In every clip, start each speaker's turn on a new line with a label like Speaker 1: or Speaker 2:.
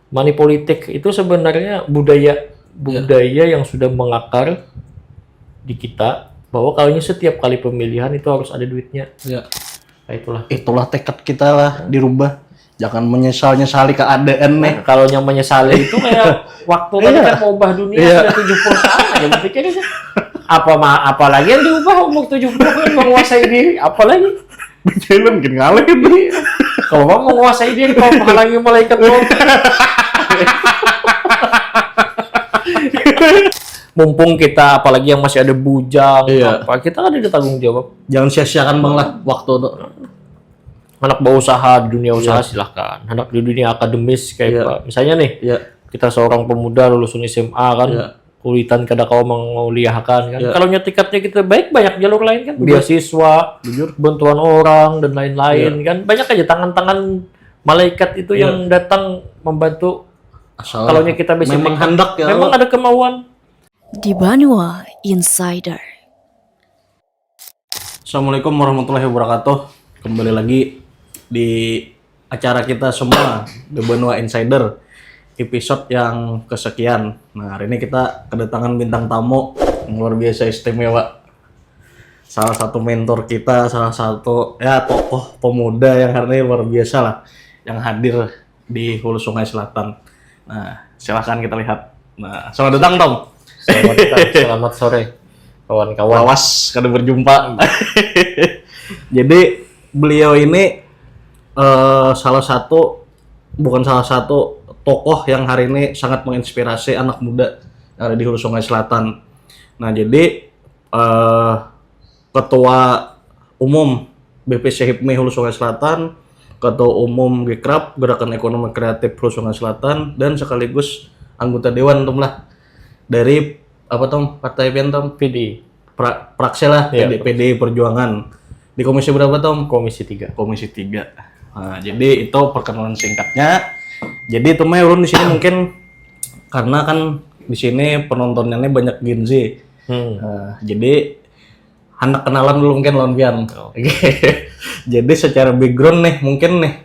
Speaker 1: money politik itu sebenarnya budaya yang sudah mengakar di kita bahwa kalinya setiap kali pemilihan itu harus ada duitnya.
Speaker 2: Ya.
Speaker 1: Nah,
Speaker 2: Itulah tekad kita lah dirubah. Jangan menyesal-nyesali keadaan nih.
Speaker 1: Kalau yang menyesali itu kayak waktu kan mau ubah dunia sudah 70 tahun aja berpikirnya. Apalagi yang diubah umur 70 kan menguasai diri, apalagi
Speaker 2: Bikin ngalih nih.
Speaker 1: kalau mau menguasai diri kau menghalangi malaikat maut. Mumpung kita apalagi yang masih ada bujang apa kita kan ada tanggung jawab.
Speaker 2: Jangan sia-siakan Bang lah waktu tuh.
Speaker 1: Anak berusaha di dunia usaha silahkan. Anak di dunia akademis kayak Pak. Misalnya nih, kita seorang pemuda lulusan SMA kan, kulitan kada kau menguliahkan kan. Kalau tiketnya kita baik banyak jalur lain kan, beasiswa, bantuan orang dan lain-lain kan. Banyak aja tangan-tangan malaikat itu yang datang membantu. Kalau kita bisa
Speaker 2: memang hendak ya.
Speaker 1: Memang ada kemauan.
Speaker 3: Di Banua Insider.
Speaker 2: Assalamualaikum warahmatullahi wabarakatuh. Kembali lagi di acara kita semua The Banua Insider episode yang kesekian. Nah, hari ini kita kedatangan bintang tamu yang luar biasa istimewa. Salah satu mentor kita, salah satu tokoh pemuda yang hari ini luar biasa lah yang hadir di Hulu Sungai Selatan. Nah, silahkan kita lihat. Nah, selamat datang Tom.
Speaker 1: Selamat sore kawan-kawan.
Speaker 2: Lawas kada berjumpa. Jadi beliau ini salah satu tokoh yang hari ini sangat menginspirasi anak muda yang ada di Hulu Sungai Selatan. Nah, jadi Ketua Umum BPC HIPMI Hulu Sungai Selatan, Ketua Umum GEKRAP Gerakan Ekonomi Kreatif Hulu Sungai Selatan, dan sekaligus anggota Dewan Tom lah dari apa Tom? Partai Pian Tom?
Speaker 1: PD.
Speaker 2: Praksi lah, PD Perjuangan. Di komisi berapa Tom?
Speaker 1: Komisi 3.
Speaker 2: Komisi 3. Nah, jadi itu perkenalan singkatnya. Jadi teman ulun di sini mungkin karena kan di sini penontonnya banyak Gen Z. Jadi anak kenalan dulu mungkin lawan Pian. Jadi secara background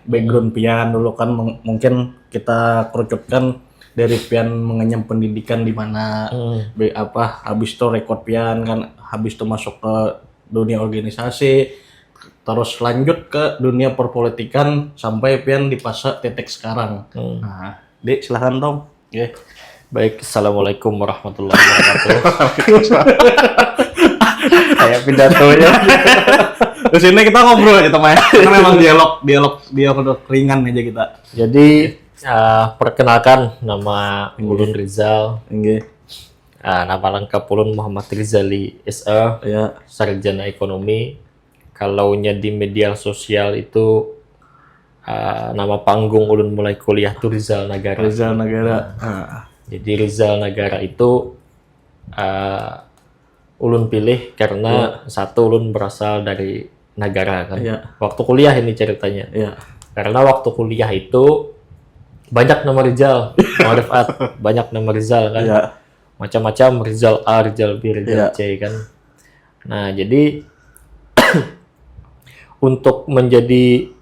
Speaker 2: background Pian dulu kan mungkin kita kerucutkan dari Pian mengenyam pendidikan di mana habis itu rekod Pian kan, habis itu masuk ke dunia organisasi, terus lanjut ke dunia perpolitikan sampai Pian di fase titik sekarang. Nah, Dek silahkan Tom.
Speaker 1: Baik, assalamualaikum warahmatullahi wabarakatuh. Kayak pidatonya.
Speaker 2: Terus ini kita ngobrol aja teman. Karena memang dialog ringan aja kita.
Speaker 1: Jadi perkenalkan nama Ulun Rizal. Nama lengkap Ulun Muhammad Rizali SE, sarjana ekonomi. Kalaunya di media sosial itu nama panggung ulun mulai kuliah tuh Rizal Nagara.
Speaker 2: Rizal Nagara.
Speaker 1: Jadi Rizal Nagara itu ulun pilih karena satu ulun berasal dari Nagara kan. Waktu kuliah ini ceritanya. Karena waktu kuliah itu banyak nama Rizal, Ma'rifat, banyak nama Rizal kan. Macam-macam, Rizal A, Rizal B, Rizal C kan. Nah, jadi untuk menjadi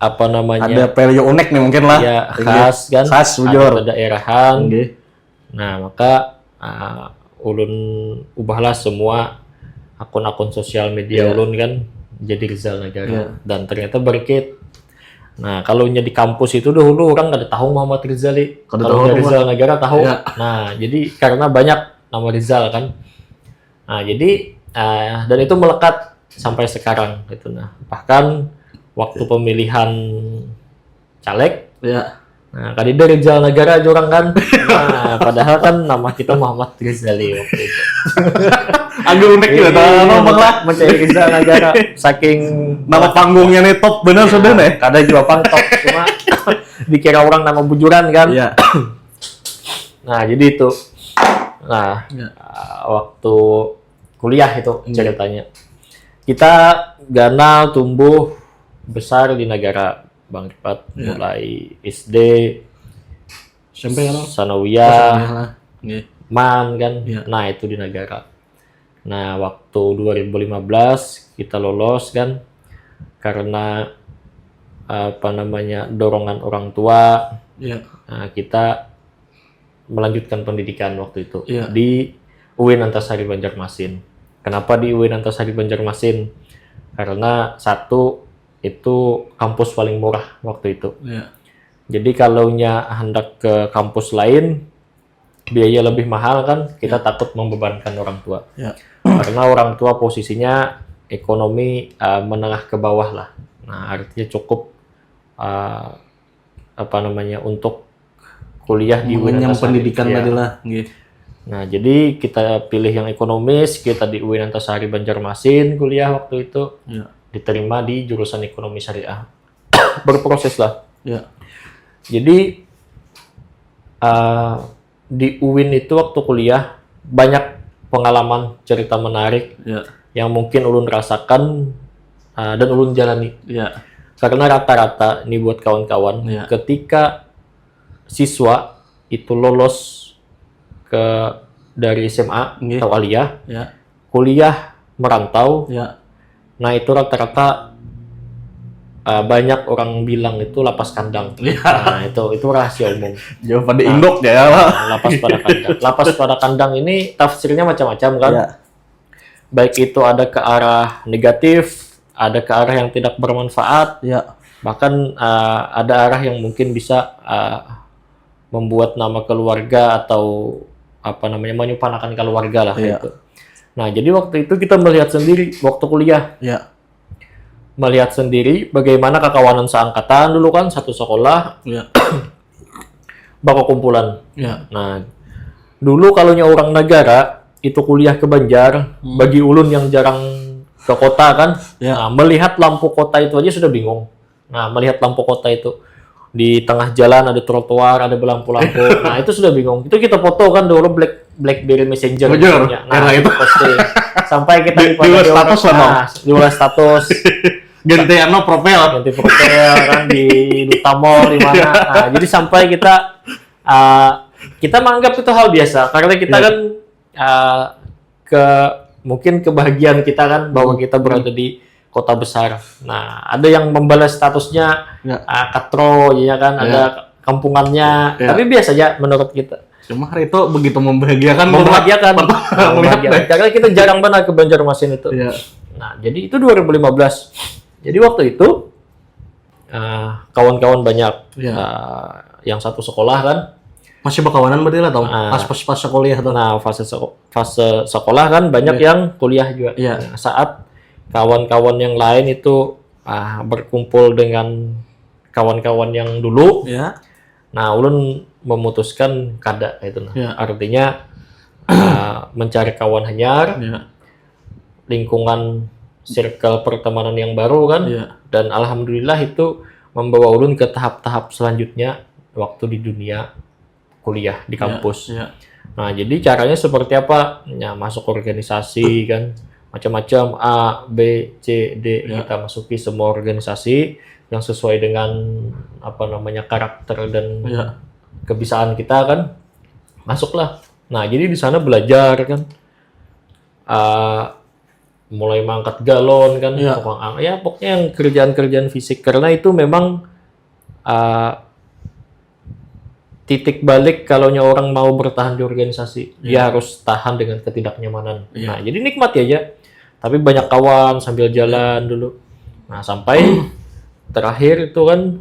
Speaker 2: ada value unik nih mungkin lah.
Speaker 1: Ya, khas kan.
Speaker 2: Khas ujur.
Speaker 1: Ada daerahan. Nah, maka ulun ubahlah semua akun-akun sosial media ulun kan jadi Rizal Nagara. Dan ternyata berikut. Nah, kalau di kampus itu dulu orang nggak ada tahu Muhammad Rizali. Kalau Rizal Nagara tahu. Nah, jadi karena banyak nama Rizal kan. Nah, jadi dan itu melekat sampai sekarang gitu. Nah, bahkan waktu pemilihan caleg, nah kali dari Rizal Nagara aja orang kan. Nah, padahal kan nama kita Muhammad Rizali waktu itu.
Speaker 2: Agak unik juga ngomong lah
Speaker 1: mencari Rizal Nagara saking
Speaker 2: nama panggungnya nih top bener sudah nih.
Speaker 1: Kada juga pang top cuma dikira orang nama bujuran kan. Nah, jadi itu. Nah, waktu kuliah itu ceritanya. Kita ganal tumbuh besar di Nagara Bang Rifat, mulai SD,
Speaker 2: SMP kan?
Speaker 1: Sanawiyah, MAN kan. Nah, itu di Nagara. Nah, waktu 2015 kita lolos kan karena dorongan orang tua
Speaker 2: Iya.
Speaker 1: Nah, kita melanjutkan pendidikan waktu itu
Speaker 2: Iya.
Speaker 1: di UIN Antasari Banjarmasin. Kenapa di UIN Antasari Banjarmasin? Karena satu itu kampus paling murah waktu itu.
Speaker 2: Iya.
Speaker 1: Jadi kalaunya hendak ke kampus lain biaya lebih mahal kan, kita takut membebankan orang tua.
Speaker 2: Iya.
Speaker 1: Karena orang tua posisinya ekonomi menengah ke bawah lah. Nah, artinya cukup untuk kuliah di UIN
Speaker 2: Mengenyam
Speaker 1: Antasari.
Speaker 2: pendidikan
Speaker 1: Iya.
Speaker 2: tadi lah. Gitu.
Speaker 1: Nah, jadi kita pilih yang ekonomis, kita di UIN Antasari Banjarmasin kuliah waktu itu.
Speaker 2: Iya.
Speaker 1: Diterima di jurusan ekonomi syariah. Berproses lah.
Speaker 2: Iya.
Speaker 1: Jadi di UIN itu waktu kuliah banyak pengalaman cerita menarik
Speaker 2: Iya.
Speaker 1: yang mungkin ulun rasakan dan ulun jalani.
Speaker 2: Iya.
Speaker 1: Karena rata-rata ini buat kawan-kawan,
Speaker 2: Iya.
Speaker 1: ketika siswa itu lolos dari SMA
Speaker 2: Iya.
Speaker 1: atau aliyah,
Speaker 2: Iya.
Speaker 1: kuliah merantau,
Speaker 2: Iya.
Speaker 1: nah itu rata-rata banyak orang bilang itu lapas kandang.
Speaker 2: Iya.
Speaker 1: Nah, itu rahasia umum.
Speaker 2: Jauh pada induk ya.
Speaker 1: Lapas pada kandang. Lapas pada kandang ini tafsirnya macam-macam kan.
Speaker 2: Iya.
Speaker 1: Baik itu ada ke arah negatif, ada ke arah yang tidak bermanfaat,
Speaker 2: Iya.
Speaker 1: bahkan ada arah yang mungkin bisa membuat nama keluarga atau menyupanakan keluarga lah
Speaker 2: Iya.
Speaker 1: gitu. Nah, jadi waktu itu kita melihat sendiri waktu kuliah,
Speaker 2: Iya.
Speaker 1: melihat sendiri bagaimana kekawanan seangkatan dulu kan satu sekolah,
Speaker 2: Iya.
Speaker 1: baku kumpulan.
Speaker 2: Iya.
Speaker 1: Nah, dulu kalaunya orang negara itu kuliah ke Banjar, bagi ulun yang jarang ke kota kan,
Speaker 2: Ya.
Speaker 1: nah, melihat lampu kota itu aja sudah bingung. Nah, melihat lampu kota itu di tengah jalan ada trotoar, ada lampu-lampu. Nah, itu sudah bingung. Itu kita foto kan dulu BlackBerry Messenger.
Speaker 2: Wajar,
Speaker 1: punya.
Speaker 2: era itu.
Speaker 1: Pasti. Sampai kita
Speaker 2: Diulas status apa?
Speaker 1: diulas status.
Speaker 2: Ganti profil.
Speaker 1: Ganti profil kan di Duta Mall di mana. Nah, jadi sampai kita menganggap itu hal biasa karena kita
Speaker 2: Ya.
Speaker 1: kan mungkin kebahagiaan kita kan bahwa kita berada di kota besar. Nah, ada yang membalas statusnya
Speaker 2: Ya.
Speaker 1: katro ya kan,
Speaker 2: Ya.
Speaker 1: ada kampungannya.
Speaker 2: Ya.
Speaker 1: Tapi biasa aja menurut kita.
Speaker 2: Cuma hari itu begitu membahagiakan.
Speaker 1: Membahagiakan.
Speaker 2: Melihat
Speaker 1: Membahagiakan. Karena kita jarang banget ke Banjarmasin itu.
Speaker 2: Iya.
Speaker 1: Nah, jadi itu 2015. Jadi waktu itu kawan-kawan banyak
Speaker 2: Iya.
Speaker 1: yang satu sekolah kan.
Speaker 2: Masih berkawanan berarti lah tau?
Speaker 1: Ah.
Speaker 2: Pas kuliah tuh.
Speaker 1: Nah, fase sekolah kan banyak
Speaker 2: Iya.
Speaker 1: yang kuliah juga.
Speaker 2: Iya.
Speaker 1: Nah, saat kawan-kawan yang lain itu berkumpul dengan kawan-kawan yang dulu,
Speaker 2: Iya.
Speaker 1: nah ulun memutuskan kada itu. Nah.
Speaker 2: Iya.
Speaker 1: Artinya mencari kawan hanyar,
Speaker 2: Iya.
Speaker 1: lingkungan circle pertemanan yang baru kan,
Speaker 2: Iya.
Speaker 1: dan alhamdulillah itu membawa ulun ke tahap-tahap selanjutnya waktu di dunia kuliah di kampus.
Speaker 2: Iya.
Speaker 1: Nah, jadi caranya seperti apa? Ya, masuk organisasi kan, macam-macam A, B, C, D,
Speaker 2: Ya.
Speaker 1: kita masuki semua organisasi yang sesuai dengan karakter dan
Speaker 2: Iya.
Speaker 1: kebiasaan kita kan, masuklah. Nah, jadi di sana belajar kan, mulai mengangkat galon kan,
Speaker 2: Iya.
Speaker 1: pokoknya yang kerjaan-kerjaan fisik karena itu memang titik balik kalaunya orang mau bertahan di organisasi, dia harus tahan dengan ketidaknyamanan.
Speaker 2: Iya.
Speaker 1: Nah, jadi nikmati aja. Tapi banyak kawan sambil jalan dulu. Nah, sampai terakhir itu kan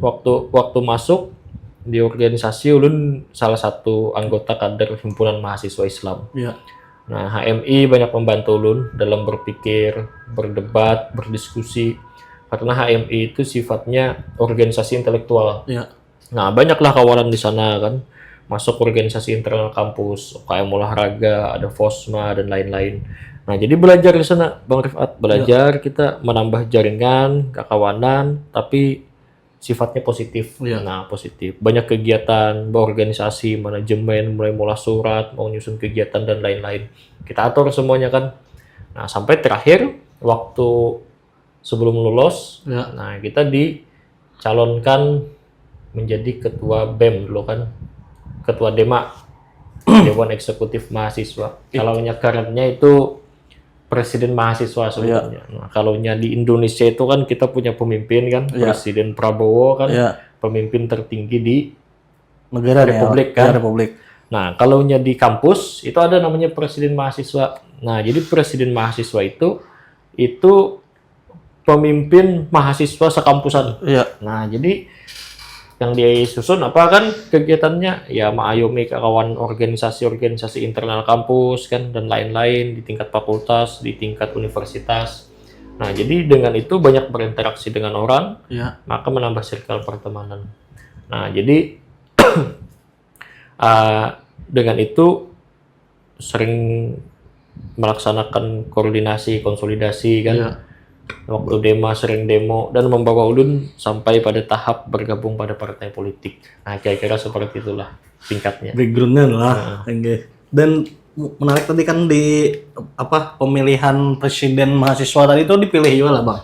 Speaker 1: waktu masuk di organisasi ulun salah satu anggota kader himpunan mahasiswa Islam.
Speaker 2: Iya.
Speaker 1: Nah, HMI banyak membantu ulun dalam berpikir, berdebat, berdiskusi. Karena HMI itu sifatnya organisasi intelektual.
Speaker 2: Iya.
Speaker 1: Nah, banyaklah kawanan di sana kan. Masuk organisasi internal kampus, UKM olahraga, ada FOSMA dan lain-lain. Nah, jadi belajar di sana, Bang Rifat. Belajar kita menambah jaringan, kekawanan, tapi sifatnya positif.
Speaker 2: Iya.
Speaker 1: Nah, positif. Banyak kegiatan, berorganisasi, manajemen, mulai mulai surat, mau nyusun kegiatan dan lain-lain. Kita atur semuanya kan. Nah, sampai terakhir waktu sebelum lulus,
Speaker 2: Iya.
Speaker 1: nah kita dicalonkan menjadi ketua BEM dulu kan, ketua DEMA, Dewan Eksekutif Mahasiswa. Kalau kerennya itu Presiden Mahasiswa sebetulnya. Nah, kalau di Indonesia itu kan kita punya pemimpin kan,
Speaker 2: Iya.
Speaker 1: Presiden Prabowo kan,
Speaker 2: Iya.
Speaker 1: pemimpin tertinggi di
Speaker 2: negara
Speaker 1: republik
Speaker 2: ya,
Speaker 1: kan.
Speaker 2: ya, republik.
Speaker 1: Nah, kalau di kampus itu ada namanya presiden mahasiswa. Nah, jadi presiden mahasiswa itu pemimpin mahasiswa sekampusan.
Speaker 2: Iya.
Speaker 1: Nah, jadi yang dia susun apa kan kegiatannya ya mengayomi kawan organisasi-organisasi internal kampus kan dan lain-lain di tingkat fakultas, di tingkat universitas. Nah, jadi dengan itu banyak berinteraksi dengan orang,
Speaker 2: Iya.
Speaker 1: maka menambah circle pertemanan. Nah, jadi dengan itu sering melaksanakan koordinasi, konsolidasi kan.
Speaker 2: Iya.
Speaker 1: Waktu demo sering demo dan membawa ulun sampai pada tahap bergabung pada partai politik. Nah, kira-kira seperti itulah singkatnya.
Speaker 2: Backgroundnya lah. Oke. Dan menarik tadi kan di pemilihan presiden mahasiswa tadi itu dipilih juga lah bang.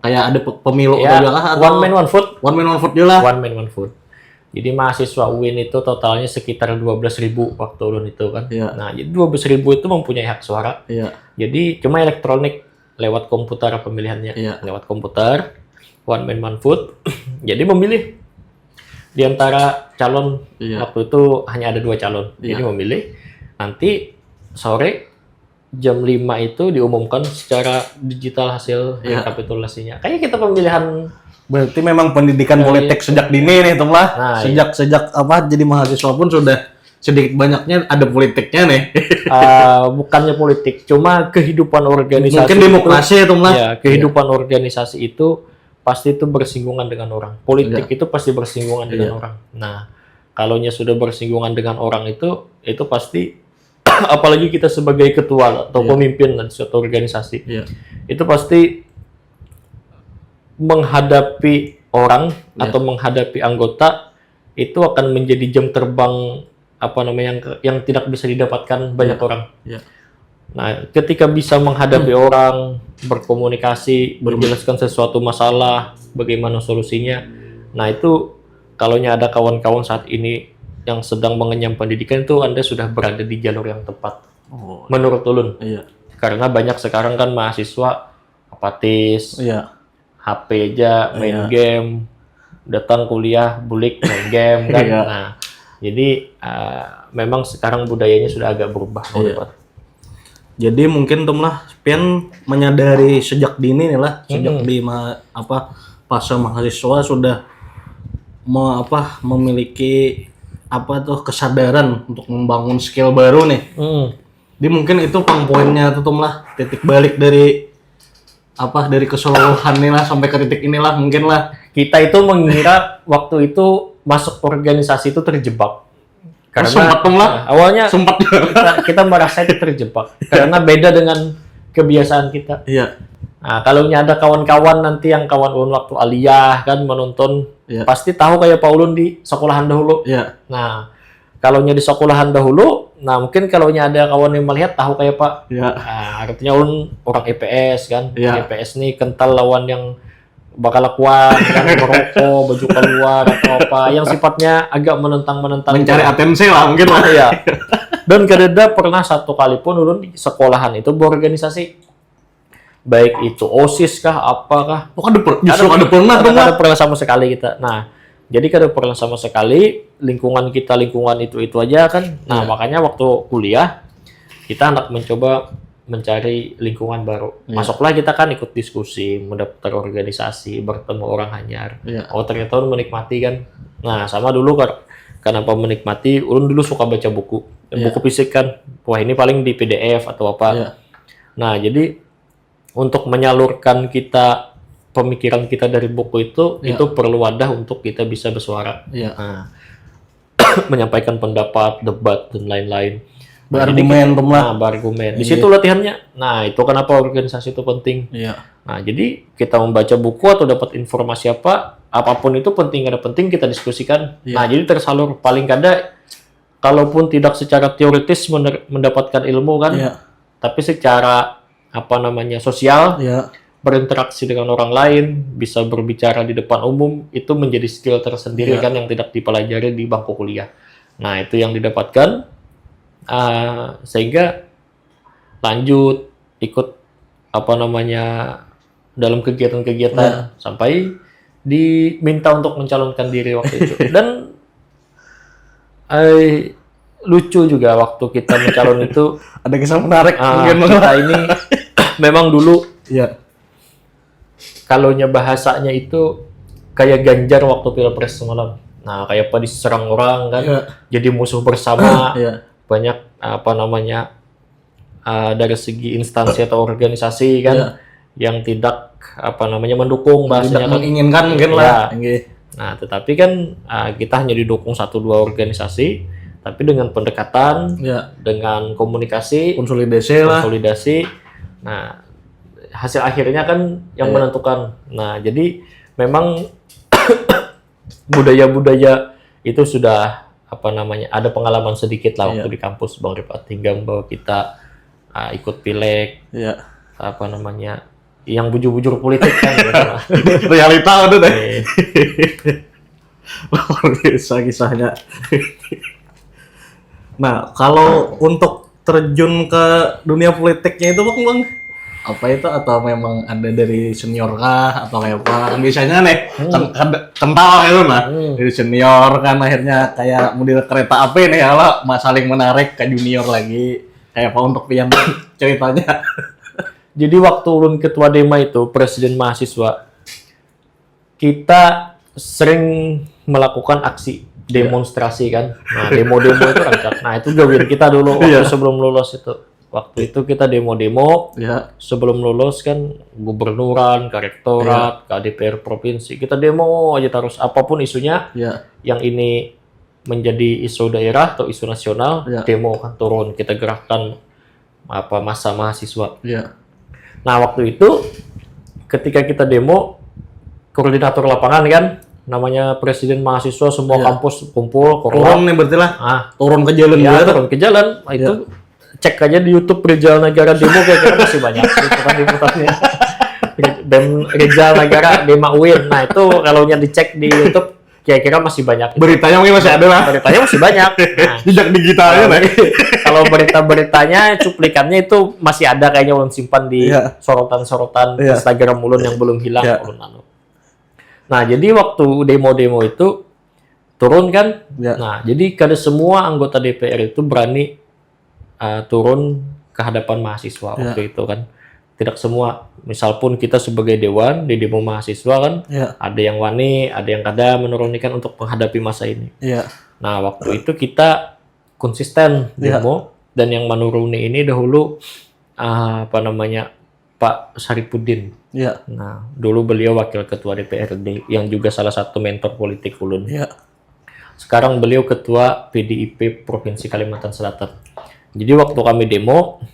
Speaker 2: Kayak ada pemilu
Speaker 1: Ya,
Speaker 2: juga kah?
Speaker 1: one man one vote.
Speaker 2: One man one vote juga lah.
Speaker 1: One man one vote. Jadi mahasiswa UIN itu totalnya sekitar 12.000 waktu ulun itu kan.
Speaker 2: Iya.
Speaker 1: Nah, jadi 12.000 itu mempunyai hak suara.
Speaker 2: Iya.
Speaker 1: Jadi cuma elektronik lewat komputer pemilihannya.
Speaker 2: Iya.
Speaker 1: Lewat komputer, one man one vote. Jadi memilih di antara calon.
Speaker 2: Iya.
Speaker 1: Waktu itu hanya ada 2 calon.
Speaker 2: Iya.
Speaker 1: Jadi memilih. Nanti sore jam 5 itu diumumkan secara digital hasil
Speaker 2: Iya.
Speaker 1: rekapitulasinya. Kayak kita pemilihan.
Speaker 2: Berarti memang pendidikan politik sejak dini nih Tom lah.
Speaker 1: Nah,
Speaker 2: sejak jadi mahasiswa pun sudah sedikit banyaknya ada politiknya nih.
Speaker 1: Bukannya politik, cuma kehidupan organisasi.
Speaker 2: Mungkin demokrasi ya Tom lah.
Speaker 1: Ya, kehidupan organisasi itu pasti itu bersinggungan dengan orang. Politik itu pasti bersinggungan dengan orang. Nah, kalaunya sudah bersinggungan dengan orang itu pasti apalagi kita sebagai ketua atau pemimpin dari suatu organisasi. Itu pasti menghadapi orang atau menghadapi anggota itu akan menjadi jam terbang yang tidak bisa didapatkan banyak orang. Nah, ketika bisa menghadapi orang, berkomunikasi, menjelaskan sesuatu masalah, bagaimana solusinya. Nah, itu kalaunya ada kawan-kawan saat ini yang sedang mengenyam pendidikan itu Anda sudah berada di jalur yang tepat. Menurut ulun. Karena banyak sekarang kan mahasiswa apatis. HP aja, main game, datang kuliah, bulik, main game kan. Nah, jadi memang sekarang budayanya sudah agak berubah.
Speaker 2: Jadi mungkin Tom lah, Pian menyadari sejak dini nih lah, sejak di fase mahasiswa sudah memiliki kesadaran untuk membangun skill baru nih. Jadi mungkin itu poinnya tuh Tom lah, titik balik dari keseluruhan nih lah sampai ke titik inilah mungkin lah.
Speaker 1: Kita itu mengira waktu itu masuk organisasi itu terjebak. Karena
Speaker 2: sempat lah.
Speaker 1: Awalnya
Speaker 2: sempat
Speaker 1: kita merasa itu terjebak karena beda dengan kebiasaan kita.
Speaker 2: Iya.
Speaker 1: Nah, kalau ada kawan-kawan nanti yang kawan ulun waktu aliyah kan menonton, pasti tahu kayak Pak Ulun di sekolahan dahulu.
Speaker 2: Iya.
Speaker 1: Nah, kalau di sekolahan dahulu, nah mungkin kalau ada kawan yang melihat tahu kayak Pak.
Speaker 2: Iya.
Speaker 1: Nah, artinya ulun orang EPS kan.
Speaker 2: Iya.
Speaker 1: EPS nih kental lawan yang bakal lakuan, yang merokok, baju keluar atau apa, yang sifatnya agak menentang-menentang.
Speaker 2: Mencari atensi lah mungkin lah.
Speaker 1: Ya. Dan kadeda pernah satu kali pun ulun di sekolahan itu berorganisasi. Baik itu OSIS kah, apakah?
Speaker 2: Ada
Speaker 1: pernah sama sekali kita. Nah, jadi kada pernah sama sekali lingkungan itu aja kan. Nah, makanya waktu kuliah kita hendak mencoba mencari lingkungan baru. Masuklah kita kan ikut diskusi, mendaftar organisasi, bertemu orang hanyar. Oh, ternyata ulun menikmati kan. Nah, sama dulu kenapa menikmati? Ulun dulu suka baca buku. Buku fisik kan. Wah, ini paling di PDF atau apa. Nah, jadi untuk menyalurkan pemikiran kita dari buku itu perlu wadah untuk kita bisa bersuara. Nah, menyampaikan pendapat, debat dan lain-lain. Berargumen. Di situ latihannya. Nah, itu kenapa organisasi itu penting. Nah, jadi kita membaca buku atau dapat informasi apapun itu penting, ada penting kita diskusikan. Nah, jadi tersalur paling kada kalaupun tidak secara teoritis mendapatkan ilmu kan, tapi secara sosial, berinteraksi dengan orang lain, bisa berbicara di depan umum, itu menjadi skill tersendiri kan yang tidak dipelajari di bangku kuliah. Nah, itu yang didapatkan sehingga lanjut ikut dalam kegiatan-kegiatan sampai diminta untuk mencalonkan diri waktu itu. Dan lucu juga waktu kita mencalon itu.
Speaker 2: Ada kisah menarik mungkin
Speaker 1: Kita ini memang dulu
Speaker 2: ya.
Speaker 1: kalau bahasanya itu kayak Ganjar waktu Pilpres semalam. Nah, kayak apa diserang orang kan, jadi musuh bersama. Banyak dari segi instansi atau organisasi kan yang tidak mendukung bahasanya
Speaker 2: tidak
Speaker 1: kan.
Speaker 2: menginginkan mungkin lah.
Speaker 1: Nah, tetapi kan kita hanya didukung 1-2 organisasi, tapi dengan pendekatan, dengan komunikasi, konsolidasi. Nah, hasil akhirnya kan yang menentukan. Nah, jadi memang budaya-budaya itu sudah ada pengalaman sedikit lah waktu di kampus Bang Rifat, hingga membawa kita ikut pileg, yang bujur-bujur politik kan. Gitu.
Speaker 2: Realita itu deh. Luar biasa kisahnya. Nah, kalau untuk terjun ke dunia politiknya itu bang, apa itu atau memang ada dari senior kah atau kayak apa? Biasanya nih kental itu dari senior kan akhirnya kayak model kereta api nih kalau saling menarik ke junior lagi kayak apa untuk pian ceritanya.
Speaker 1: Jadi waktu ulun ketua Dema itu presiden mahasiswa, kita sering melakukan aksi demonstrasi kan. Nah, demo-demo itu rancak. Nah, itu gawean kita dulu waktu sebelum lulus itu. Waktu itu kita demo-demo sebelum lulus kan, gubernuran, ke rektorat, ke DPR provinsi. Kita demo aja terus apapun isunya. Yang ini menjadi isu daerah atau isu nasional, demo kan turun, kita gerakkan massa mahasiswa. Nah, waktu itu ketika kita demo, koordinator lapangan kan, namanya presiden mahasiswa semua kampus kumpul,
Speaker 2: turun nih berarti lah. Turun ke jalan
Speaker 1: turun ke jalan. Itu cek aja di YouTube Rizal Nagara demo, kira-kira masih banyak liputan-liputannya. Rizal Nagara Dema UIN. Nah, itu kalau dicek di YouTube kira-kira masih banyak.
Speaker 2: Beritanya mungkin masih ada lah.
Speaker 1: Beritanya masih banyak. Nah,
Speaker 2: jejak digitalnya
Speaker 1: kalau berita-beritanya cuplikannya itu masih ada kayaknya ulun simpan di sorotan-sorotan Instagram ulun yang belum hilang ulun. Nah, jadi waktu demo-demo itu turun kan. Nah, jadi kada semua anggota DPR itu berani turun ke hadapan mahasiswa waktu itu kan. Tidak semua. Misal pun kita sebagai dewan di demo mahasiswa kan, ada yang wani, ada yang kada menurunikan untuk menghadapi masa ini. Nah, waktu itu kita konsisten demo, dan yang menuruni ini dahulu Pak Saripudin. Nah, dulu beliau wakil ketua DPRD yang juga salah satu mentor politik ulun. Sekarang beliau ketua PDIP Provinsi Kalimantan Selatan. Jadi waktu kami demo,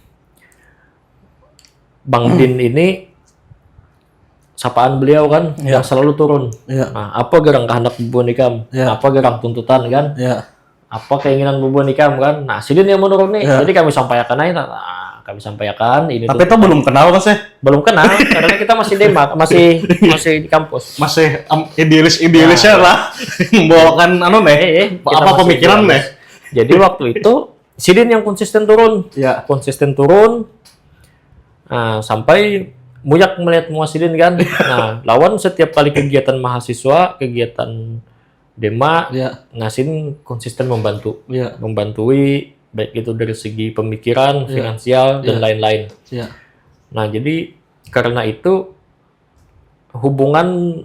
Speaker 1: Bang Din ini sapaan beliau kan yang selalu turun. Nah, apa gerang kehendak bubuan ikam? Apa gerang tuntutan kan? Apa keinginan bubuan ikam kan? Nah, sidin yang menurun nih. Jadi kami sampaikan aja. Nah, kami sampaikan ini.
Speaker 2: Tapi itu belum kenal Mas ya?
Speaker 1: Belum kenal karena kita masih dema, masih di kampus.
Speaker 2: Masih idealisnya lah. Membawakan apa pemikiran nih.
Speaker 1: Jadi waktu itu sidin yang konsisten turun. Konsisten turun. Nah, sampai muyak melihat muasidin kan. Nah, lawan setiap kali kegiatan mahasiswa, kegiatan Dema, Nasin konsisten membantui baik itu dari segi pemikiran, finansial dan lain-lain. Nah, jadi karena itu hubungan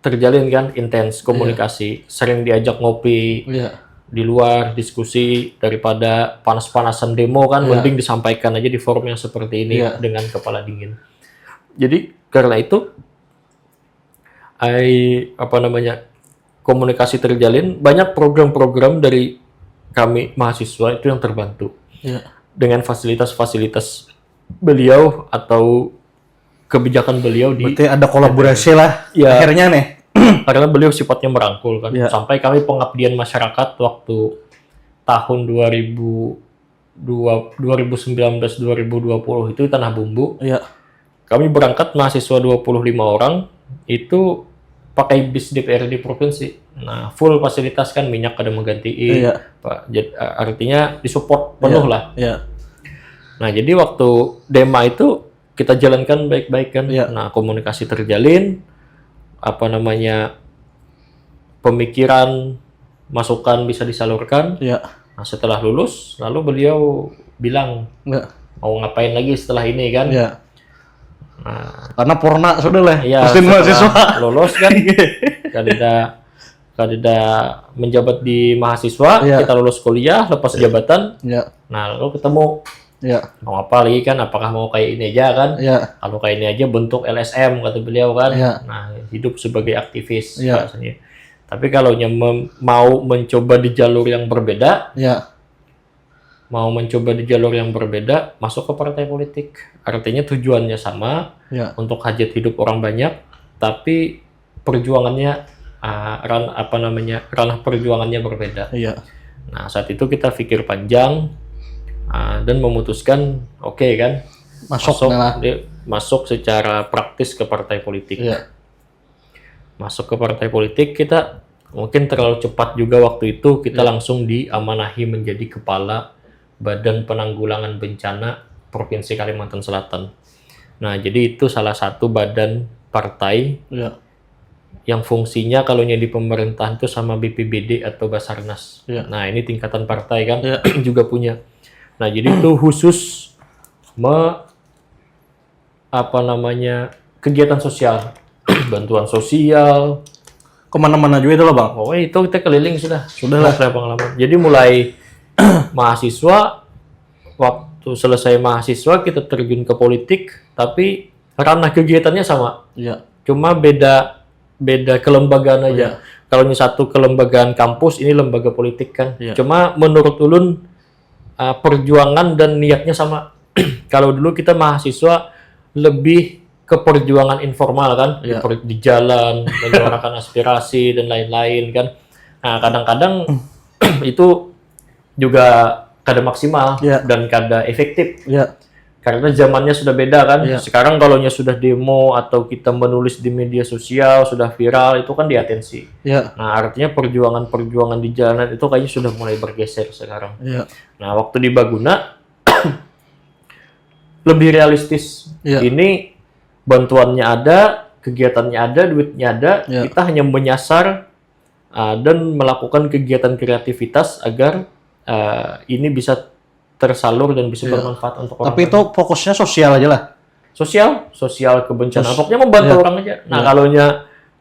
Speaker 1: terjalin kan intens, komunikasi, sering diajak ngopi di luar, diskusi, daripada panas-panasan demo kan, mending disampaikan aja di forum yang seperti ini dengan kepala dingin. Jadi karena itu komunikasi terjalin, banyak program-program dari kami mahasiswa itu yang terbantu dengan fasilitas-fasilitas beliau atau kebijakan beliau di.
Speaker 2: Berarti ada kolaborasi lah akhirnya nih.
Speaker 1: Karena beliau sifatnya merangkul kan. Sampai kami pengabdian masyarakat waktu tahun 2019-2020 itu di Tanah Bumbu. Kami berangkat mahasiswa 25 orang itu pakai bis DPRD provinsi. Nah, full fasilitas kan, minyak kada menggantiin. Artinya disupport penuh lah. Nah, jadi waktu Dema itu kita jalankan baik-baik kan. Nah, komunikasi terjalin, pemikiran masukan bisa disalurkan.
Speaker 2: Iya.
Speaker 1: Nah, setelah lulus, lalu beliau bilang
Speaker 2: Enggak.
Speaker 1: mau ngapain lagi setelah ini kan?
Speaker 2: Iya.
Speaker 1: Nah,
Speaker 2: Karena purna sudah lah.
Speaker 1: iya
Speaker 2: Mesin
Speaker 1: setelah
Speaker 2: mahasiswa.
Speaker 1: lulus kan, kandidat menjabat di mahasiswa,
Speaker 2: Iya.
Speaker 1: kita lulus kuliah, lepas jabatan.
Speaker 2: Iya.
Speaker 1: Nah, lalu ketemu
Speaker 2: Iya.
Speaker 1: mau apa lagi kan? Apakah mau kayak ini aja kan?
Speaker 2: Iya.
Speaker 1: Kalau kayak ini aja bentuk LSM kata beliau kan.
Speaker 2: Iya.
Speaker 1: Nah, hidup sebagai aktivis
Speaker 2: Iya.
Speaker 1: bahasanya. Tapi kalau mau mencoba di jalur yang berbeda,
Speaker 2: Iya.
Speaker 1: masuk ke partai politik. Artinya tujuannya sama,
Speaker 2: Iya.
Speaker 1: untuk hajat hidup orang banyak, tapi perjuangannya ranah perjuangannya berbeda.
Speaker 2: Iya.
Speaker 1: Nah, saat itu kita pikir panjang dan memutuskan oke kan, masuk secara praktis ke partai politik.
Speaker 2: Iya.
Speaker 1: Masuk ke partai politik, kita mungkin terlalu cepat juga waktu itu, kita langsung diamanahi menjadi kepala Badan Penanggulangan Bencana Provinsi Kalimantan Selatan. Nah, jadi itu salah satu badan partai
Speaker 2: Iya.
Speaker 1: yang fungsinya kalau di pemerintahan itu sama BPBD atau Basarnas.
Speaker 2: Iya.
Speaker 1: Nah, ini tingkatan partai kan
Speaker 2: Iya.
Speaker 1: juga punya. Nah, jadi itu khusus kegiatan sosial, bantuan sosial.
Speaker 2: Kemana-mana juga itu loh bang.
Speaker 1: Oh, itu kita keliling sudah.
Speaker 2: Sudah lah.
Speaker 1: Saya pengalaman. Jadi mulai mahasiswa, waktu selesai mahasiswa kita terjun ke politik, tapi ranah kegiatannya sama.
Speaker 2: Iya.
Speaker 1: Cuma beda kelembagaan aja.
Speaker 2: Iya.
Speaker 1: Kalau ini satu kelembagaan kampus, ini lembaga politik kan.
Speaker 2: Iya.
Speaker 1: Cuma menurut Ulun perjuangan dan niatnya sama. Kalau dulu kita mahasiswa lebih ke perjuangan informal kan,
Speaker 2: Iya.
Speaker 1: di jalan, menyuarakan aspirasi dan lain-lain kan. Nah, kadang-kadang itu juga kada maksimal
Speaker 2: Iya.
Speaker 1: dan kada efektif.
Speaker 2: Iya.
Speaker 1: Karena zamannya sudah beda kan.
Speaker 2: Iya.
Speaker 1: Sekarang kalau sudah demo atau kita menulis di media sosial, sudah viral, itu kan diatensi.
Speaker 2: Iya.
Speaker 1: Nah, artinya perjuangan-perjuangan di jalanan itu kayaknya sudah mulai bergeser sekarang.
Speaker 2: Iya.
Speaker 1: Nah, waktu di Baguna lebih realistis.
Speaker 2: Iya.
Speaker 1: Ini bantuannya ada, kegiatannya ada, duitnya ada.
Speaker 2: Iya.
Speaker 1: Kita hanya menyasar dan melakukan kegiatan kreativitas agar ini bisa tersalur dan bisa
Speaker 2: Iya.
Speaker 1: bermanfaat untuk orang.
Speaker 2: Tapi itu fokusnya sosial aja lah.
Speaker 1: sosial kebencanaan. Pokoknya membantu
Speaker 2: Iya.
Speaker 1: orang aja. Nah,
Speaker 2: Iya.
Speaker 1: kalau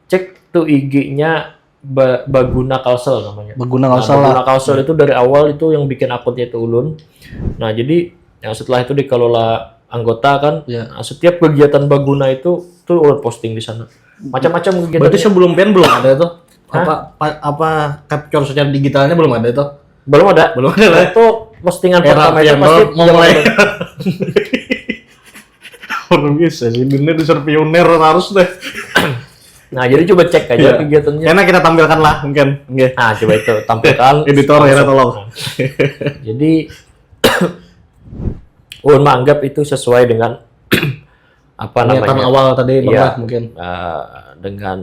Speaker 1: cek tuh IG-nya Baguna Kalsel namanya.
Speaker 2: Baguna
Speaker 1: Nah,
Speaker 2: Kalsel
Speaker 1: Baguna
Speaker 2: lah.
Speaker 1: Kalsel itu dari awal itu yang bikin akunnya itu Ulun. Nah, jadi setelah itu dikelola anggota kan.
Speaker 2: Iya.
Speaker 1: Nah, setiap kegiatan Baguna itu tuh Ulun posting di sana. Macam-macam kegiatan.
Speaker 2: Berarti sebelum PEN belum ada itu? Apa capture secara digitalnya belum ada itu?
Speaker 1: belum ada.
Speaker 2: Belum ada lah.
Speaker 1: Itu postingan
Speaker 2: Era
Speaker 1: pertama itu
Speaker 2: yang
Speaker 1: pasti
Speaker 2: mau mulai. Orang bisa sih, dunia di pioner harus deh.
Speaker 1: Nah, jadi coba cek aja
Speaker 2: Iya.
Speaker 1: kegiatannya.
Speaker 2: Karena kita tampilkan lah mungkin. Oke.
Speaker 1: Nah, coba itu tampilkan.
Speaker 2: Editor ya tolong.
Speaker 1: Jadi Ulun menganggap itu sesuai dengan
Speaker 2: Niatan awal tadi
Speaker 1: Iya,
Speaker 2: Bang, mungkin.
Speaker 1: dengan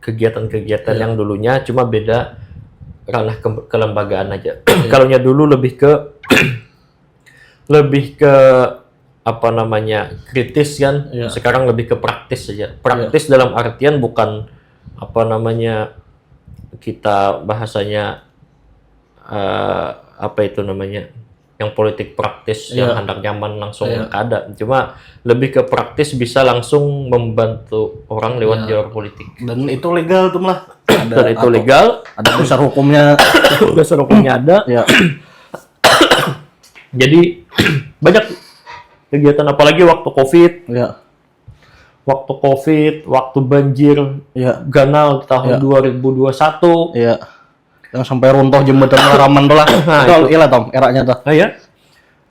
Speaker 1: kegiatan-kegiatan yang dulunya, cuma beda ranah kelembagaan aja. Kalau dulu lebih ke kritis kan.
Speaker 2: Iya.
Speaker 1: Sekarang lebih ke praktis saja. Praktis dalam artian bukan kita bahasanya yang politik praktis yang hendak nyaman langsung ada. Cuma lebih ke praktis bisa langsung membantu orang lewat jalur politik.
Speaker 2: Dan itu legal tuh lah.
Speaker 1: Dan itu legal,
Speaker 2: Ada dasar hukumnya.
Speaker 1: dasar hukumnya ada.
Speaker 2: Ya.
Speaker 1: Jadi banyak kegiatan, apalagi waktu COVID,
Speaker 2: Ya.
Speaker 1: waktu banjir
Speaker 2: Ya.
Speaker 1: Ganal tahun 2021.
Speaker 2: Iya. Yang sampai runtuh jembatan Raman tuh lah. Itu iya Tom, eranya tuh.
Speaker 1: Nah, ya.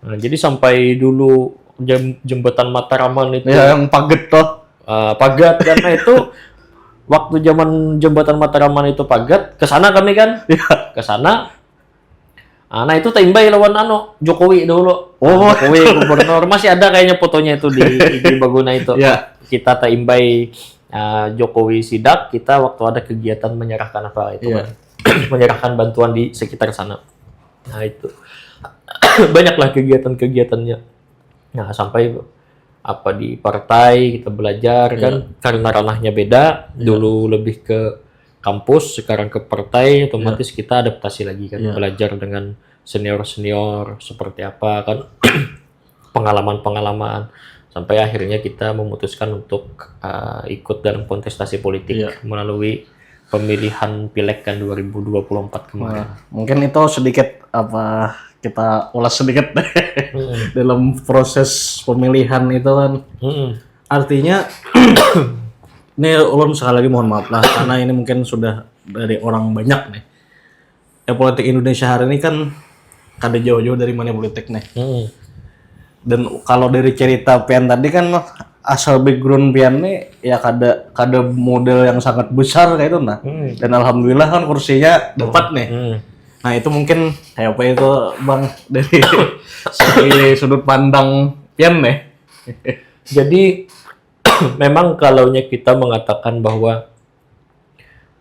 Speaker 1: Nah, jadi sampai dulu jembatan Mataraman itu
Speaker 2: Iya, yang paget tuh.
Speaker 1: pagat karena itu waktu zaman jembatan Mataraman itu pagat, ke sana kami kan.
Speaker 2: Iya.
Speaker 1: Ke sana. Nah, itu taimbay lawan Jokowi dulu.
Speaker 2: Oh.
Speaker 1: Jokowi gubernur, masih ada kayaknya fotonya itu di Baguna itu.
Speaker 2: Iya.
Speaker 1: Kita taimbay Jokowi sidak, kita waktu ada kegiatan menyerahkan apa itu
Speaker 2: Iya.
Speaker 1: kan. Menyerahkan bantuan di sekitar sana. Nah, itu banyaklah kegiatan-kegiatannya. Nah, sampai di partai kita belajar kan, karena ranahnya beda. Dulu lebih ke kampus, sekarang ke partai, otomatis kita adaptasi lagi kan, belajar dengan senior-senior seperti apa kan, pengalaman-pengalaman, sampai akhirnya kita memutuskan untuk ikut dalam kontestasi politik melalui pemilihan pileg kan 2024 kemarin.
Speaker 2: Mungkin itu sedikit apa kita ulas sedikit dalam proses pemilihan itu kan. Artinya ini ulun sekali lagi mohon maaf lah karena ini mungkin sudah dari orang banyak nih. Ya politik Indonesia hari ini kan kada jauh-jauh dari money politik nih. Dan kalau dari cerita Pian tadi kan asal background Pian nih ya kada model yang sangat besar kayak itu nah. Dan alhamdulillah kan kursinya dapat nih. Nah itu mungkin kayak apa itu Bang dari segi sudut pandang Pian nih.
Speaker 1: Jadi memang kalaunya kita mengatakan bahwa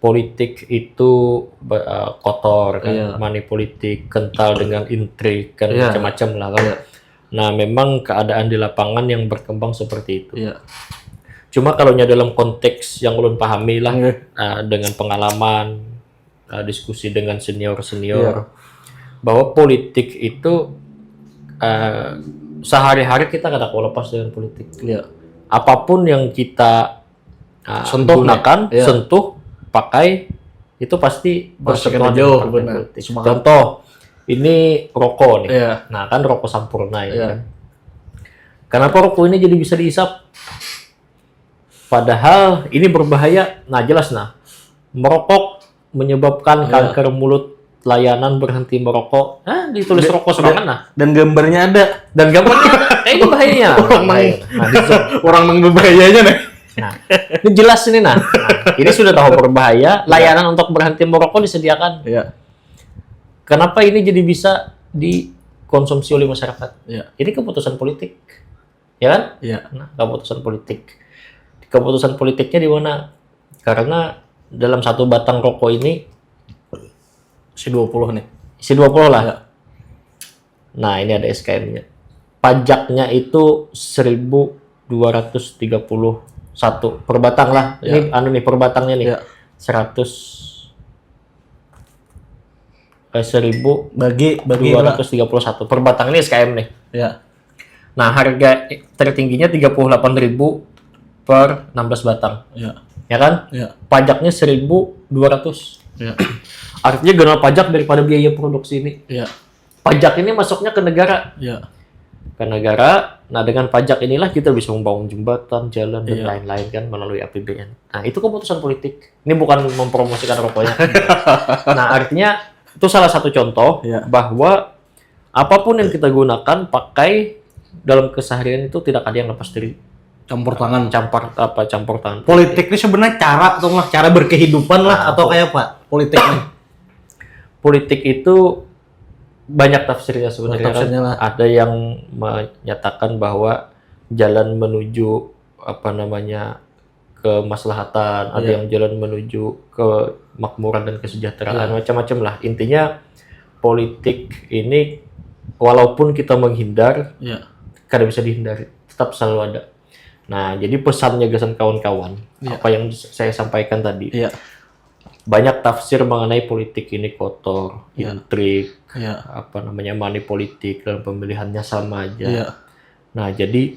Speaker 1: politik itu kotor kan, money politik, kental dengan intrik kan, macam-macam lah kan. Nah memang keadaan di lapangan yang berkembang seperti itu. Cuma kalaunya dalam konteks yang ulun pahami lah, dengan pengalaman, diskusi dengan senior-senior, bahwa politik itu sehari-hari kita kada mau lepas dengan politik. Apapun yang kita gunakan, sentuh, pakai, itu pasti bersentuhan dengan politik. Contoh, ini rokok nih. Nah kan rokok Sampurna ya kan. Kenapa rokok ini jadi bisa dihisap? Padahal ini berbahaya. Nah jelas nah, merokok menyebabkan kanker mulut, layanan berhenti merokok. Ditulis rokok serangan nah.
Speaker 2: Dan gambarnya ada.
Speaker 1: Dan gambarnya ada. Ini bahayanya.
Speaker 2: Orang berbahayanya nih.
Speaker 1: Nah, ini jelas ini nah. Ini sudah tahu berbahaya. Layanan untuk berhenti merokok disediakan. Kenapa ini jadi bisa dikonsumsi oleh masyarakat? Ini keputusan politik, ya kan? Nah, keputusan politik. Keputusan politiknya di mana? Karena dalam satu batang rokok ini
Speaker 2: isi 20 nih.
Speaker 1: Isi 20 lah. Nah, ini ada SKM-nya. Pajaknya itu 1.231 per batang lah. Ini nih per batangnya nih. 1.231 per batang ini SKM nih. Nah, harga tertingginya 38.000 per 16 batang. Ya kan? Pajaknya 1.200. Artinya general pajak daripada biaya produksi ini. Pajak ini masuknya ke negara. Ke negara. Nah, dengan pajak inilah kita bisa membangun jembatan, jalan dan lain-lain kan melalui APBN. Nah, itu keputusan politik. Ini bukan mempromosikan rokoknya. Nah, artinya itu salah satu contoh bahwa apapun yang kita gunakan, pakai dalam keseharian itu tidak ada yang lepas dari campur tangan.
Speaker 2: Politik ini sebenarnya cara berkehidupan lah atau kayak apa? Politik nih.
Speaker 1: Politik itu banyak tafsirnya sebenarnya. Ada yang menyatakan bahwa jalan menuju kemaslahatan, ada yang jalan menuju kemakmuran dan kesejahteraan, macam-macam lah. Intinya politik ini walaupun kita menghindar, kada bisa dihindari, tetap selalu ada. Nah, jadi pesannya gagasan kawan-kawan, apa yang saya sampaikan tadi, banyak tafsir mengenai politik ini kotor, intrik, money politik dalam pemilihannya sama aja. Nah, jadi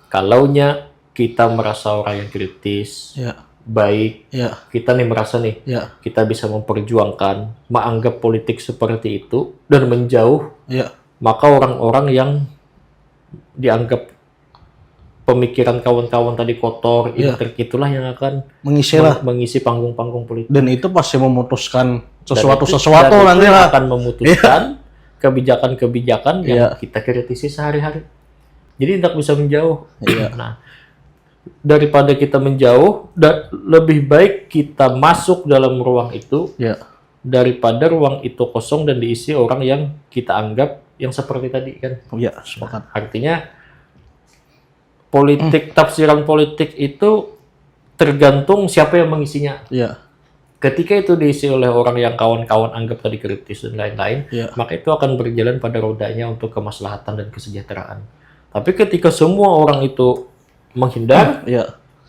Speaker 1: kalaunya kita merasa orang yang kritis, baik, kita nih merasa nih, kita bisa memperjuangkan, menganggap politik seperti itu dan menjauh, maka orang-orang yang dianggap pemikiran kawan-kawan tadi kotor, intrik itulah yang akan mengisi panggung-panggung politik.
Speaker 2: Dan itu pasti memutuskan sesuatu
Speaker 1: nanti akan memutuskan kebijakan-kebijakan yang kita kritisi sehari-hari. Jadi tidak bisa menjauh. Nah, daripada kita menjauh, lebih baik kita masuk dalam ruang itu daripada ruang itu kosong dan diisi orang yang kita anggap yang seperti tadi kan.
Speaker 2: Sepakat.
Speaker 1: Artinya tafsiran politik itu tergantung siapa yang mengisinya. Ketika itu diisi oleh orang yang kawan-kawan anggap tadi kritis dan lain-lain, maka itu akan berjalan pada rodanya untuk kemaslahatan dan kesejahteraan. Tapi ketika semua orang itu menghindar,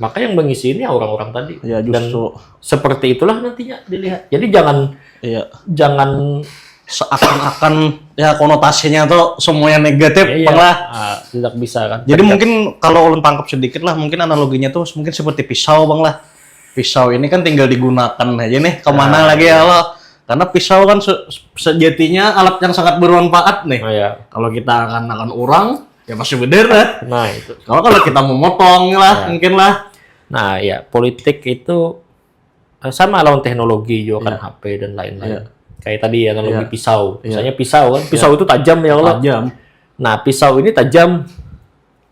Speaker 1: maka yang mengisi ini orang-orang tadi.
Speaker 2: Ya,
Speaker 1: Dan
Speaker 2: justru
Speaker 1: seperti itulah nantinya dilihat. Jadi jangan
Speaker 2: iya.
Speaker 1: jangan
Speaker 2: Seakan-akan ya konotasinya tuh semuanya negatif, Bang lah.
Speaker 1: tidak bisa kan.
Speaker 2: Jadi mungkin kalau ulun tangkap sedikit lah, mungkin analoginya tuh mungkin seperti pisau, Bang lah. Pisau ini kan tinggal digunakan aja nih, kemana lagi ya lo. Karena pisau kan sejatinya alat yang sangat bermanfaat nih. Kalau kita akan orang, ya pasti bener lah.
Speaker 1: Nah itu.
Speaker 2: Kalau kita mau motong lah, mungkin lah.
Speaker 1: Nah ya, politik itu sama lawan teknologi juga kan, HP dan lain-lain. Kayak tadi analogi pisau. Misalnya pisau kan, pisau itu tajam ya Allah.
Speaker 2: Tajam.
Speaker 1: Nah pisau ini tajam,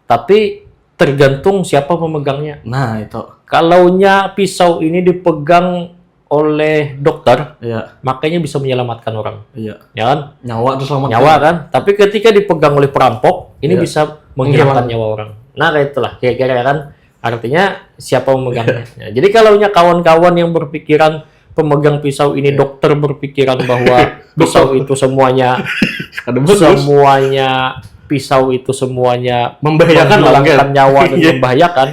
Speaker 1: tapi tergantung siapa memegangnya.
Speaker 2: Nah itu.
Speaker 1: Kalaunya pisau ini dipegang oleh dokter, makanya bisa menyelamatkan orang. Ya kan?
Speaker 2: Nyawa itu selamat.
Speaker 1: Nyawa kan? Tapi ketika dipegang oleh perampok, ini bisa menghilangkan nyawa orang. Nah kayak itulah, kira-kira kan. Artinya siapa memegangnya. Jadi kalaunya kawan-kawan yang berpikiran pemegang pisau ini dokter berpikiran bahwa pisau itu semuanya pisau itu semuanya
Speaker 2: membahayakan
Speaker 1: menghilangkan nyawa dan membahayakan,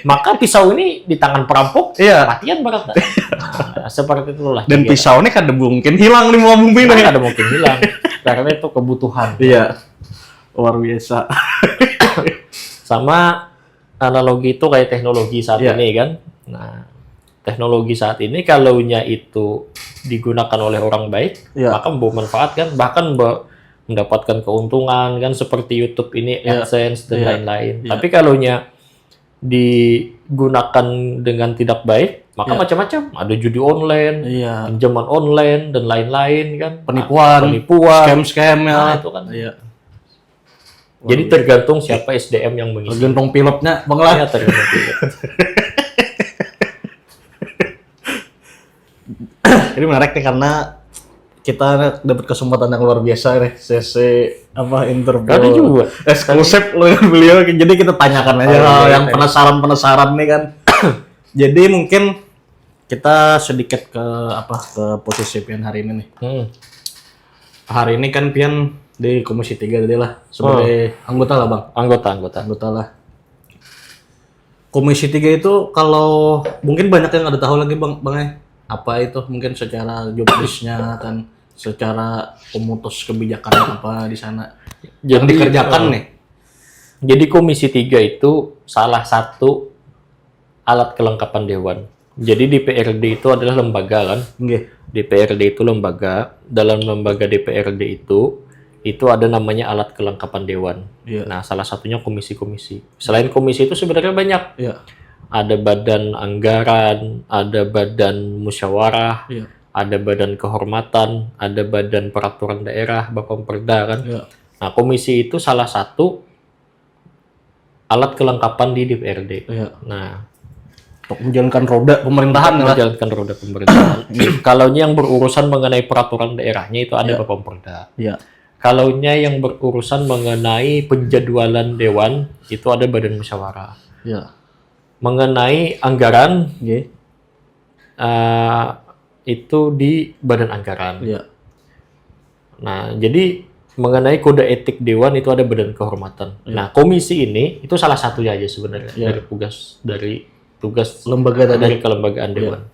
Speaker 1: maka pisau ini di tangan perampok matian berat. Nah, seperti itulah.
Speaker 2: Dan pisau ini kadang mungkin hilang di muka bumi nih.
Speaker 1: Kadang mungkin hilang karena itu kebutuhan.
Speaker 2: Iya. Luar biasa.
Speaker 1: Sama analogi itu kayak teknologi saat ini kan. Nah, teknologi saat ini kalaunya itu digunakan oleh orang baik, maka membawa manfaat kan, bahkan mendapatkan keuntungan kan, seperti YouTube ini AdSense dan lain-lain. Tapi kalaunya digunakan dengan tidak baik, maka macam-macam. Ada judi online, pinjaman online dan lain-lain kan,
Speaker 2: penipuan, scam-scam ya.
Speaker 1: Nah, itu kan. Jadi tergantung siapa SDM yang mengisi.
Speaker 2: Tergantung pilotnya, Bang lah.
Speaker 1: Tergantung pilot.
Speaker 2: Ini menarik nih karena kita dapat kesempatan yang luar biasa nih, sesi interview.
Speaker 1: Ada juga
Speaker 2: eksklusif dengan beliau, jadi kita tanyakan aja yang penasaran nih kan. Jadi mungkin kita sedikit ke posisi Pian hari ini nih. Hari ini kan Pian di Komisi 3 tadi lah, sebagai anggota lah Bang. Anggota lah. Komisi 3 itu kalau mungkin banyak yang ada tahu lagi Bang apa itu, mungkin secara job desk-nya kan, secara pemutus kebijakan apa di sana yang dikerjakan nih.
Speaker 1: Jadi Komisi 3 itu salah satu alat kelengkapan dewan. Jadi DPRD itu adalah lembaga kan. DPRD itu lembaga. Dalam lembaga DPRD itu ada namanya alat kelengkapan dewan. Nah, salah satunya komisi-komisi. Selain komisi itu sebenarnya banyak. Ada badan anggaran, ada badan musyawarah, ada badan kehormatan, ada badan peraturan daerah, Bapemperda kan. Nah, komisi itu salah satu alat kelengkapan di DPRD. Nah,
Speaker 2: untuk menjalankan roda pemerintahan.
Speaker 1: Kalau yang berurusan mengenai peraturan daerahnya itu ada Bapemperda. Kalaunya yang berurusan mengenai penjadwalan dewan itu ada badan musyawarah. Mengenai anggaran itu di badan anggaran. Nah, jadi mengenai kode etik dewan itu ada badan kehormatan. Nah, komisi ini itu salah satunya aja sebenarnya dari tugas lembaga dari kelembagaan dewan.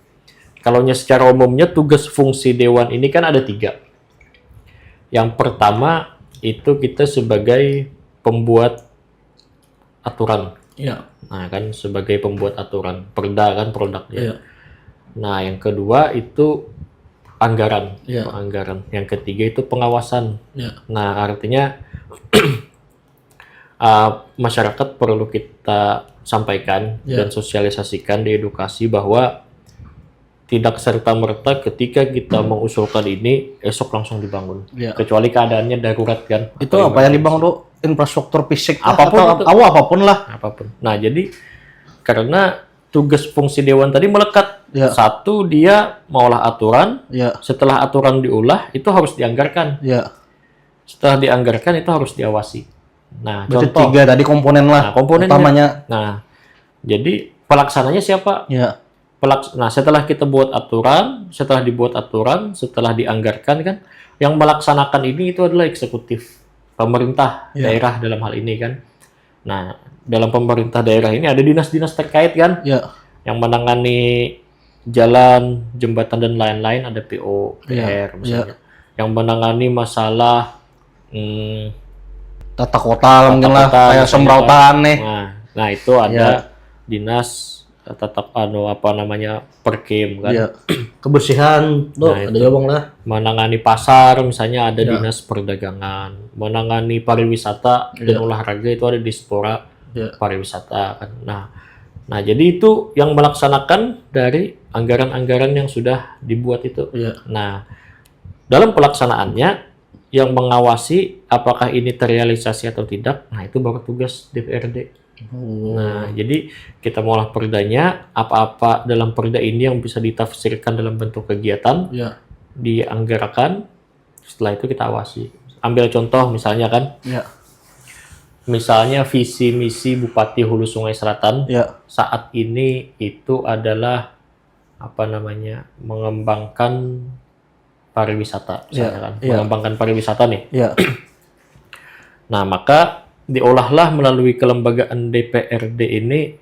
Speaker 1: Kalaunya secara umumnya tugas fungsi dewan ini kan ada 3. Yang pertama itu kita sebagai pembuat aturan. Nah, kan sebagai pembuat aturan, perda kan produknya. Nah, yang kedua itu anggaran, anggaran. Yang ketiga itu pengawasan. Nah, artinya masyarakat perlu kita sampaikan dan sosialisasikan, diedukasi bahwa tidak serta-merta ketika kita mengusulkan ini esok langsung dibangun. Kecuali keadaannya darurat kan.
Speaker 2: Itu apa yang dibangun tuh? Infrastruktur fisik
Speaker 1: apapun lah. Nah, jadi karena tugas fungsi dewan tadi melekat. Satu, dia maulah aturan. Setelah aturan diolah itu harus dianggarkan. Setelah dianggarkan itu harus diawasi. Nah,
Speaker 2: berarti
Speaker 1: contoh
Speaker 2: 3 tadi komponen lah.
Speaker 1: Komponennya.
Speaker 2: Utamanya.
Speaker 1: Nah, jadi pelaksananya siapa? Nah, setelah kita buat aturan, setelah dibuat aturan, setelah dianggarkan kan, yang melaksanakan ini itu adalah eksekutif, pemerintah daerah dalam hal ini kan. Nah, dalam pemerintah daerah ini ada dinas-dinas terkait kan,
Speaker 2: Ya.
Speaker 1: yang menangani jalan, jembatan dan lain-lain, ada PUPR misalnya. Yang menangani masalah
Speaker 2: Tata kota mungkin lah,
Speaker 1: kota,
Speaker 2: kayak
Speaker 1: misalnya
Speaker 2: semrautan nih.
Speaker 1: Nah itu ada dinas tetap Perkim kan.
Speaker 2: Iya. Kebersihan tuh
Speaker 1: Nah,
Speaker 2: ada
Speaker 1: itu.
Speaker 2: juga bang lah.
Speaker 1: Menangani pasar misalnya ada dinas perdagangan, menangani pariwisata dan olahraga itu ada Dispora pariwisata kan. Nah jadi itu yang melaksanakan dari anggaran-anggaran yang sudah dibuat itu. Nah dalam pelaksanaannya yang mengawasi apakah ini terrealisasi atau tidak, nah itu baru tugas DPRD. Nah, jadi kita mengolah perdanya, apa-apa dalam perda ini yang bisa ditafsirkan dalam bentuk kegiatan, dianggarkan, setelah itu kita awasi. Ambil contoh misalnya kan, misalnya visi misi Bupati Hulu Sungai Selatan saat ini itu adalah mengembangkan pariwisata, misalnya kan, mengembangkan pariwisata nih. Nah, maka diolahlah melalui kelembagaan DPRD ini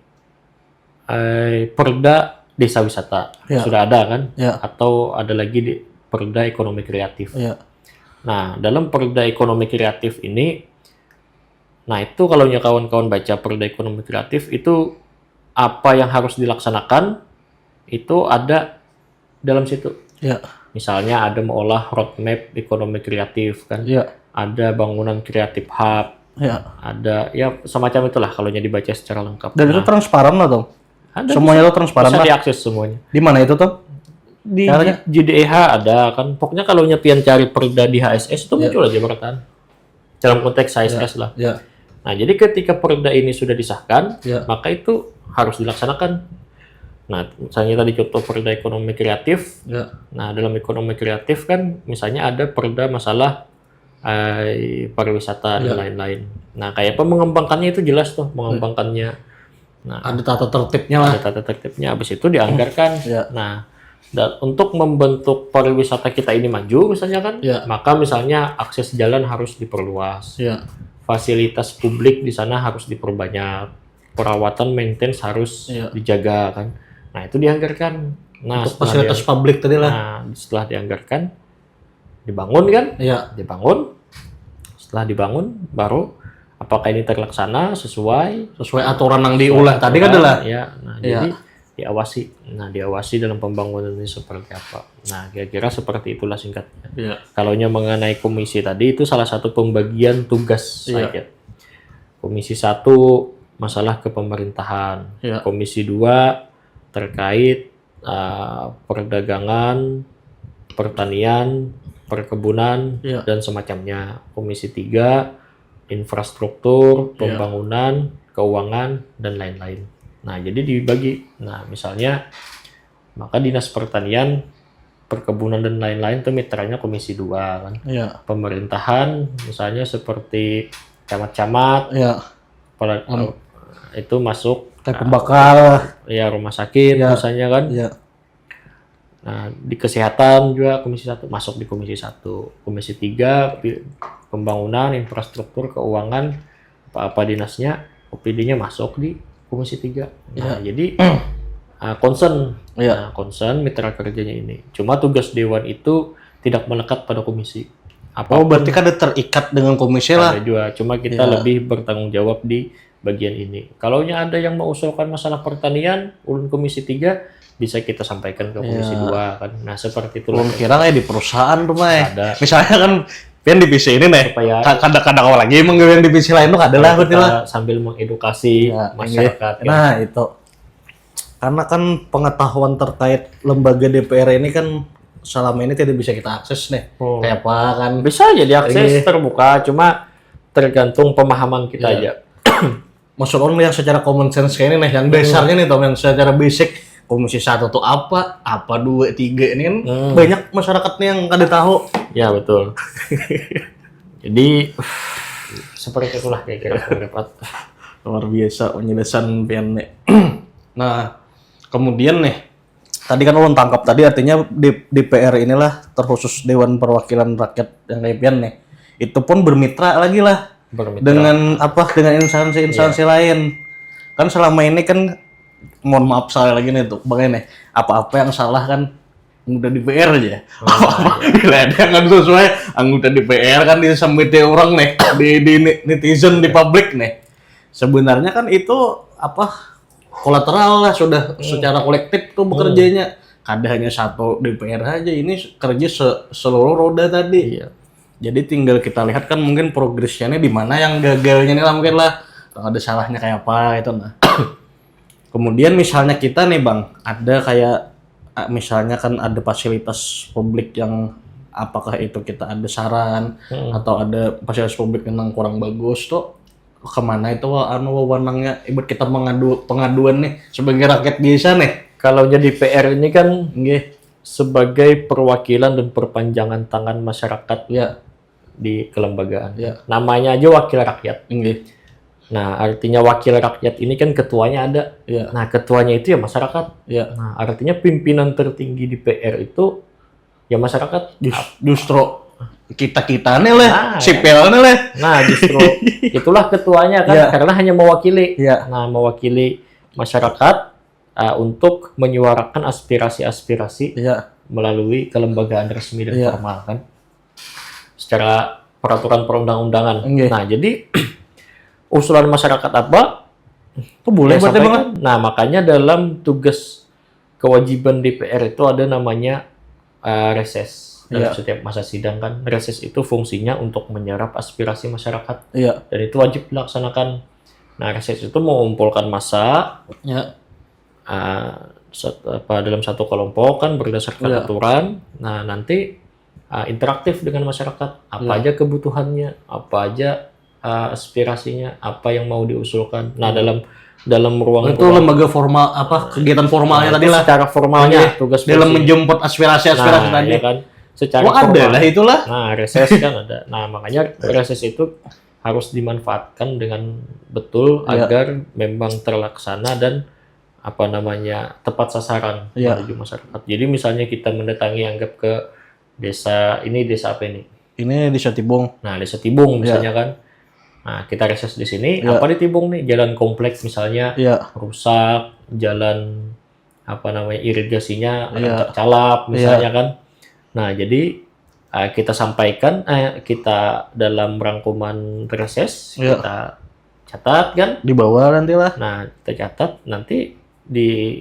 Speaker 1: Perda Desa Wisata. Sudah ada kan? Atau ada lagi di Perda Ekonomi Kreatif. Nah, dalam Perda Ekonomi Kreatif ini, nah itu kalau kawan-kawan baca Perda Ekonomi Kreatif itu apa yang harus dilaksanakan itu ada dalam situ. Misalnya ada mengolah roadmap ekonomi kreatif kan, ada bangunan kreatif hub, ada ya semacam itulah kalau dibaca secara lengkap. Dan
Speaker 2: itu transparan lah tuh.
Speaker 1: Ada
Speaker 2: semuanya itu transparan
Speaker 1: bisa
Speaker 2: lah.
Speaker 1: Diakses semuanya.
Speaker 2: Di mana itu tuh?
Speaker 1: Di JDEH ada kan. Pokoknya kalau pian cari perda di HSS itu muncul aja beratan. Dalam konteks HSS lah. Nah jadi ketika perda ini sudah disahkan, maka itu harus dilaksanakan. Nah, misalnya tadi contoh perda ekonomi kreatif. Nah, dalam ekonomi kreatif kan misalnya ada perda masalah pariwisata dan lain-lain. Nah, kayak mengembangkannya itu jelas tuh, mengembangkannya. Nah,
Speaker 2: ada tata tertibnya lah.
Speaker 1: Ada tata tertibnya, habis itu dianggarkan. Nah, dan untuk membentuk pariwisata kita ini maju misalnya kan, maka misalnya akses jalan harus diperluas. Fasilitas publik di sana harus diperbanyak. Perawatan maintenance harus dijaga kan. Nah, itu dianggarkan. Nah,
Speaker 2: untuk fasilitas publik tadi lah.
Speaker 1: Nah, setelah dianggarkan, dibangun kan? Dibangun. Setelah dibangun, baru apakah ini terlaksana sesuai
Speaker 2: aturan yang diulah tadi kan adalah.
Speaker 1: Nah, jadi diawasi. Nah, diawasi dalam pembangunan ini seperti apa. Nah, kira-kira seperti itulah singkatnya. Kalau mengenai komisi tadi itu salah satu pembagian tugas saja. Komisi 1 masalah kepemerintahan. Komisi 2 terkait perdagangan, pertanian, perkebunan, dan semacamnya. Komisi 3 infrastruktur, pembangunan, keuangan, dan lain-lain. Nah, jadi dibagi. Nah, misalnya, maka Dinas Pertanian, Perkebunan, dan lain-lain itu mitranya Komisi 2 kan. Pemerintahan, misalnya seperti camat-camat, itu masuk
Speaker 2: kayak pembakar,
Speaker 1: rumah sakit misalnya kan. Nah, di kesehatan juga Komisi 1 masuk di Komisi 1. Komisi 3 pembangunan, infrastruktur, keuangan, apa dinasnya, OPD-nya masuk di Komisi 3. Nah, jadi concern. Nah, concern mitra kerjanya ini. Cuma tugas dewan itu tidak melekat pada komisi.
Speaker 2: Berarti kan ada terikat dengan komisi lah.
Speaker 1: Ada juga, cuma kita lebih bertanggung jawab di bagian ini. Kalau ada yang mengusulkan masalah pertanian, ulun Komisi 3 bisa kita sampaikan ke Komisi 2 kan. Nah, seperti itu.
Speaker 2: Kira kayak di perusahaan tuh, Mai. Misalnya kan pian divisi ini nih. Kadang-kadang awal lagi emang yang divisi lain tuh ada lah berarti lah.
Speaker 1: Sambil mengedukasi masyarakat.
Speaker 2: Nah, itu. Karena kan pengetahuan terkait lembaga DPR ini kan selama ini tidak bisa kita akses nih. Kayak apa kan?
Speaker 1: Bisa aja diakses terbuka, cuma tergantung pemahaman kita aja.
Speaker 2: Maksud orang yang secara common sense kayak ini nih, yang dasarnya nih, yang secara basic Komisi 1 tuh apa 2, 3 ini kan banyak masyarakat nih yang kada tahu.
Speaker 1: Ya betul. Jadi seperti itulah kira-kira pendapat.
Speaker 2: Luar biasa penjelasan pian nih. Nah, kemudian nih, tadi kan ulun tangkap tadi artinya DPR inilah terkhusus Dewan Perwakilan Rakyat yang kayak pian nih. Itu pun bermitra lagi lah
Speaker 1: Bermitra.
Speaker 2: dengan instansi-instansi lain. Kan selama ini kan, mohon maaf saya lagi nih tuh, bagaimana apa-apa yang salah kan anggota DPR aja. Apa-apa bila ada yang nggak sesuai anggota DPR kan disambiti orang nih di netizen di publik nih. Sebenarnya kan itu kolateral lah, sudah secara kolektif tuh bekerjanya. Kada hanya satu DPR aja, ini kerja seluruh roda tadi.
Speaker 1: Iya.
Speaker 2: Jadi tinggal kita lihat kan mungkin progresnya di mana, yang gagalnya nih lah mungkin lah. Ada salahnya kayak apa itu nah. Kemudian misalnya kita nih Bang, ada kayak misalnya kan ada fasilitas publik yang apakah itu kita ada saran atau ada fasilitas publik yang kurang bagus tuh, kemana itu wewenangnya ibarat kita pengaduan nih sebagai rakyat biasa nih.
Speaker 1: Kalau jadi PR ini kan sebagai perwakilan dan perpanjangan tangan masyarakat
Speaker 2: Ya,
Speaker 1: di kelembagaan.
Speaker 2: Ya.
Speaker 1: Namanya aja wakil rakyat.
Speaker 2: nggih.
Speaker 1: Nah, artinya wakil rakyat ini kan ketuanya ada.
Speaker 2: Ya,
Speaker 1: Nah, ketuanya itu ya masyarakat.
Speaker 2: ya.
Speaker 1: Nah, artinya pimpinan tertinggi di PR itu ya masyarakat.
Speaker 2: Justru kita nih lah,
Speaker 1: Nah,
Speaker 2: sipilnya lah.
Speaker 1: Nah, justru itulah ketuanya kan,
Speaker 2: Ya.
Speaker 1: karena hanya mewakili.
Speaker 2: Ya.
Speaker 1: Nah, mewakili masyarakat untuk menyuarakan aspirasi-aspirasi
Speaker 2: Ya,
Speaker 1: melalui kelembagaan resmi dan
Speaker 2: Ya.
Speaker 1: formal kan, secara peraturan perundang-undangan.
Speaker 2: Nggih.
Speaker 1: Nah, jadi usulan masyarakat apa?
Speaker 2: itu boleh
Speaker 1: ya
Speaker 2: berarti Bang?
Speaker 1: sampaikan. Nah, makanya dalam tugas kewajiban DPR itu ada namanya reses dalam
Speaker 2: Iya.
Speaker 1: setiap masa sidang kan. Reses itu fungsinya untuk menyerap aspirasi masyarakat
Speaker 2: Iya.
Speaker 1: dan itu wajib dilaksanakan. Nah, reses itu mengumpulkan massa
Speaker 2: Ya.
Speaker 1: dalam satu kelompok kan berdasarkan
Speaker 2: Iya.
Speaker 1: aturan. Nah, nanti interaktif dengan masyarakat. Apa
Speaker 2: Iya.
Speaker 1: aja kebutuhannya, apa aja aspirasinya, apa yang mau diusulkan. Nah, dalam ruang
Speaker 2: Itu lembaga formal kegiatan formalnya tadi lah.
Speaker 1: secara formalnya tugas
Speaker 2: Dalam
Speaker 1: fungsi.
Speaker 2: menjemput aspirasi-aspirasi
Speaker 1: Nah,
Speaker 2: tadi.
Speaker 1: ya kan, secara
Speaker 2: Oh, ada
Speaker 1: formal.
Speaker 2: lah itulah.
Speaker 1: Nah, reses kan ada. Nah, makanya reses itu harus dimanfaatkan dengan betul
Speaker 2: Iya.
Speaker 1: agar memang terlaksana dan tepat sasaran
Speaker 2: Iya.
Speaker 1: menuju masyarakat. Jadi misalnya kita mendatangi anggap ke desa apa ini?
Speaker 2: Ini di Satibong.
Speaker 1: Nah, desa Tibung misalnya kan. Nah, kita reses di sini,
Speaker 2: Iya.
Speaker 1: apa di Tibung nih? Jalan kompleks misalnya
Speaker 2: Iya.
Speaker 1: rusak, jalan irigasinya
Speaker 2: Iya.
Speaker 1: tercalap misalnya kan. Nah, jadi kita sampaikan kita dalam rangkuman reses
Speaker 2: Iya.
Speaker 1: kita catat kan.
Speaker 2: Di bawah nanti lah.
Speaker 1: Nah, kita catat nanti di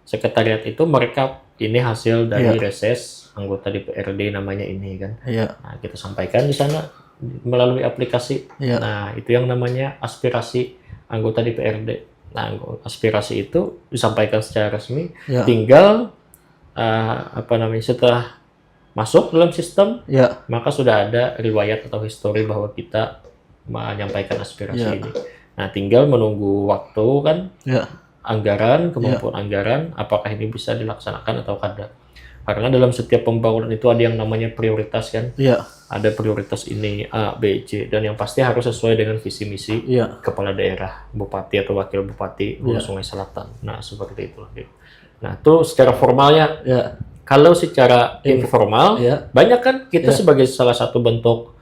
Speaker 1: sekretariat itu mereka ini hasil dari
Speaker 2: Iya.
Speaker 1: reses anggota DPRD namanya ini kan.
Speaker 2: Iya.
Speaker 1: Nah, kita sampaikan di sana melalui aplikasi.
Speaker 2: Iya.
Speaker 1: Nah, itu yang namanya aspirasi anggota DPRD. Nah, aspirasi itu disampaikan secara resmi.
Speaker 2: Iya.
Speaker 1: Tinggal setelah masuk dalam sistem,
Speaker 2: Iya.
Speaker 1: maka sudah ada riwayat atau histori bahwa kita menyampaikan aspirasi
Speaker 2: Iya.
Speaker 1: ini. Nah, tinggal menunggu waktu kan,
Speaker 2: Iya.
Speaker 1: anggaran, kemampuan anggaran, apakah ini bisa dilaksanakan atau tidak. Karena dalam setiap pembangunan itu ada yang namanya prioritas kan.
Speaker 2: Iya.
Speaker 1: Ada prioritas ini A, B, C, dan yang pasti harus sesuai dengan visi misi
Speaker 2: Iya.
Speaker 1: kepala daerah, bupati atau wakil bupati Hulu
Speaker 2: Iya.
Speaker 1: Sungai Selatan. Nah, seperti itulah. Nah, itu secara formalnya.
Speaker 2: Iya.
Speaker 1: Kalau secara informal,
Speaker 2: Iya.
Speaker 1: banyak kan kita
Speaker 2: Iya.
Speaker 1: sebagai salah satu bentuk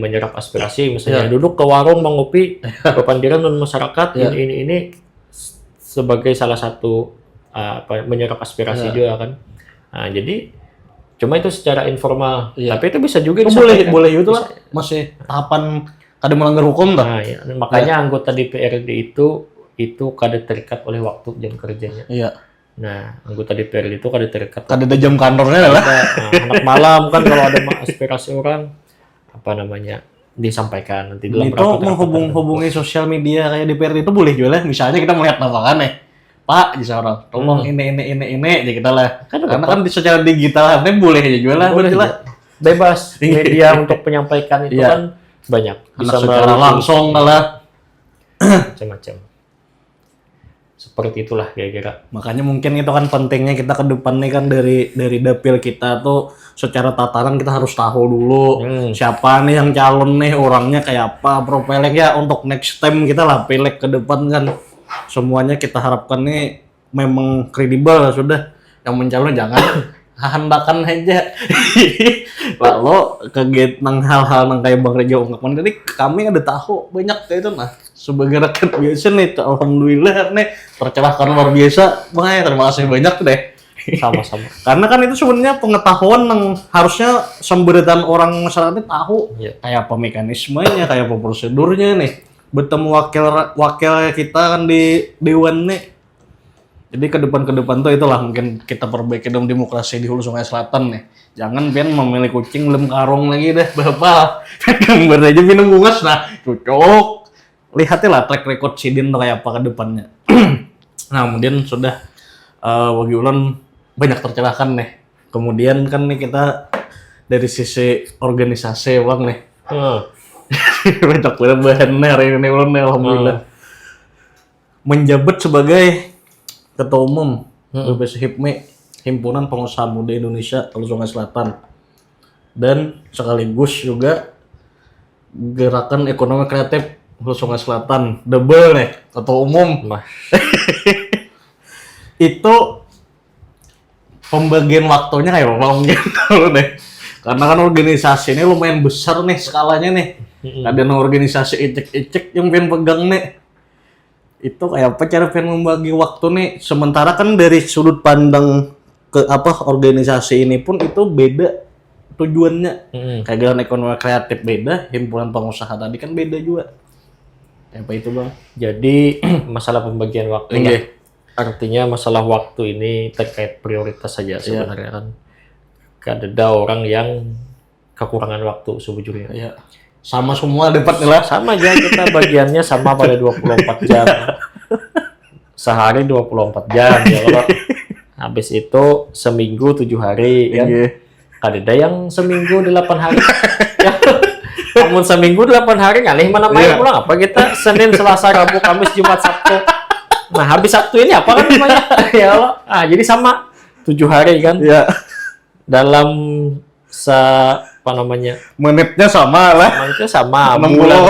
Speaker 1: menyerap aspirasi, misalnya
Speaker 2: Iya.
Speaker 1: duduk ke warung mengopi, kepandiran dan masyarakat
Speaker 2: Iya.
Speaker 1: ini sebagai salah satu menyerap aspirasi
Speaker 2: Iya.
Speaker 1: juga kan. Nah, jadi cuma itu secara informal,
Speaker 2: Iya.
Speaker 1: tapi itu bisa juga
Speaker 2: Itu boleh
Speaker 1: disampaikan.
Speaker 2: boleh itu lah. Masih tahapan kada melanggar hukum dah.
Speaker 1: Nah, ya. Makanya anggota DPRD itu kada terikat oleh waktu jam kerjanya.
Speaker 2: Iya.
Speaker 1: Nah, anggota DPRD itu kada terikat.
Speaker 2: Kada ada jam kantornya lah.
Speaker 1: Anak malam kan kalau ada aspirasi orang disampaikan nanti dalam
Speaker 2: Itu
Speaker 1: rapat-rapat
Speaker 2: menghubungi sosial media kayak DPRD itu boleh juga lah. Misalnya kita melihat nampakan nih. Pak, bisa orang, tolong ini aja kita lah. Karena kan secara digital artinya boleh aja juga lah.
Speaker 1: Boleh
Speaker 2: Berarti lah.
Speaker 1: bebas media untuk menyampaikan itu
Speaker 2: Iya.
Speaker 1: kan banyak
Speaker 2: Bisa secara
Speaker 1: melalui
Speaker 2: langsung lah.
Speaker 1: macam-macam. Seperti itulah kira-kira.
Speaker 2: Makanya mungkin itu kan pentingnya kita ke depan nih kan dari dapil kita tuh secara tataran kita harus tahu dulu siapa nih yang calon nih, orangnya kayak apa, profilnya ya untuk next time kita lah pileg ke depan kan semuanya kita harapkan nih memang kredibel lah sudah. Yang mencalon jangan handakan aja. Lalu kaget nang hal-hal nang kayak Bang Reja ungkapkan tadi, kami ada tahu banyak kayak itu. Nah, sebagai rakyat biasa nih, alhamdulillah nih tercerahkan luar biasa. Bang, terima kasih banyak deh.
Speaker 1: Sama-sama.
Speaker 2: Karena kan itu sebenarnya pengetahuan yang harusnya semberitan orang masyarakat tahu.
Speaker 1: Iya.
Speaker 2: Kayak apa mekanismenya, kayak apa prosedurnya nih. Bertemu wakil kita kan di dewan nih. Jadi ke depan tuh itulah mungkin kita perbaiki dong demokrasi di Hulu Sungai Selatan nih. Jangan pian memilih kucing belum karung lagi deh, Bapak. Gambar aja minum bungas, nah cocok. Lihatnya lah track record Sidin tuh kayak apa ke depannya. Nah, kemudian sudah bagi ulun banyak tercerahkan nih. Kemudian kan nih kita dari sisi organisasi Bang nih. Banyak banget bahannya hari ini ulun nih, alhamdulillah. Menjabat sebagai Ketua Umum BPS HIPMI, Himpunan Pengusaha Muda Indonesia Hulu Sungai Selatan, dan sekaligus juga Gerakan Ekonomi Kreatif Hulu Sungai Selatan, double nih Ketua Umum.
Speaker 1: Nah,
Speaker 2: Itu pembagian waktunya kayak apa mungkin kalau deh, karena kan organisasi ini lumayan besar nih skalanya nih. Ada organisasi icek-icek yang pengen pegang nih. Itu kayak apa cara pengen membagi waktu nih, sementara kan dari sudut pandang ke apa organisasi ini pun itu beda tujuannya. Kayak Gerakan Ekonomi Kreatif beda, Himpunan Pengusaha tadi kan beda juga. Apa itu Bang?
Speaker 1: jadi masalah pembagian waktu
Speaker 2: Iya.
Speaker 1: ya. Artinya masalah waktu ini terkait prioritas saja sebenarnya kan. Ada orang yang kekurangan waktu sebujurnya.
Speaker 2: Ya. Sama semua dapat nih lah.
Speaker 1: Sama aja kita bagiannya sama pada 24 jam. Sehari 24 jam ya kalau habis itu seminggu 7 hari kan.
Speaker 2: Iya.
Speaker 1: Ada yang seminggu 8 hari. Ya, namun seminggu 8 hari ngalih mana
Speaker 2: Iya.
Speaker 1: pulang apa kita Senin, Selasa, Rabu, Kamis, Jumat, Sabtu. Nah, habis Sabtu ini apa kan namanya? Ya Allah. Ah, jadi sama 7 hari kan.
Speaker 2: Ya.
Speaker 1: Dalam apa namanya?
Speaker 2: Menitnya sama lah.
Speaker 1: Sama itu sama
Speaker 2: 60.
Speaker 1: bulan.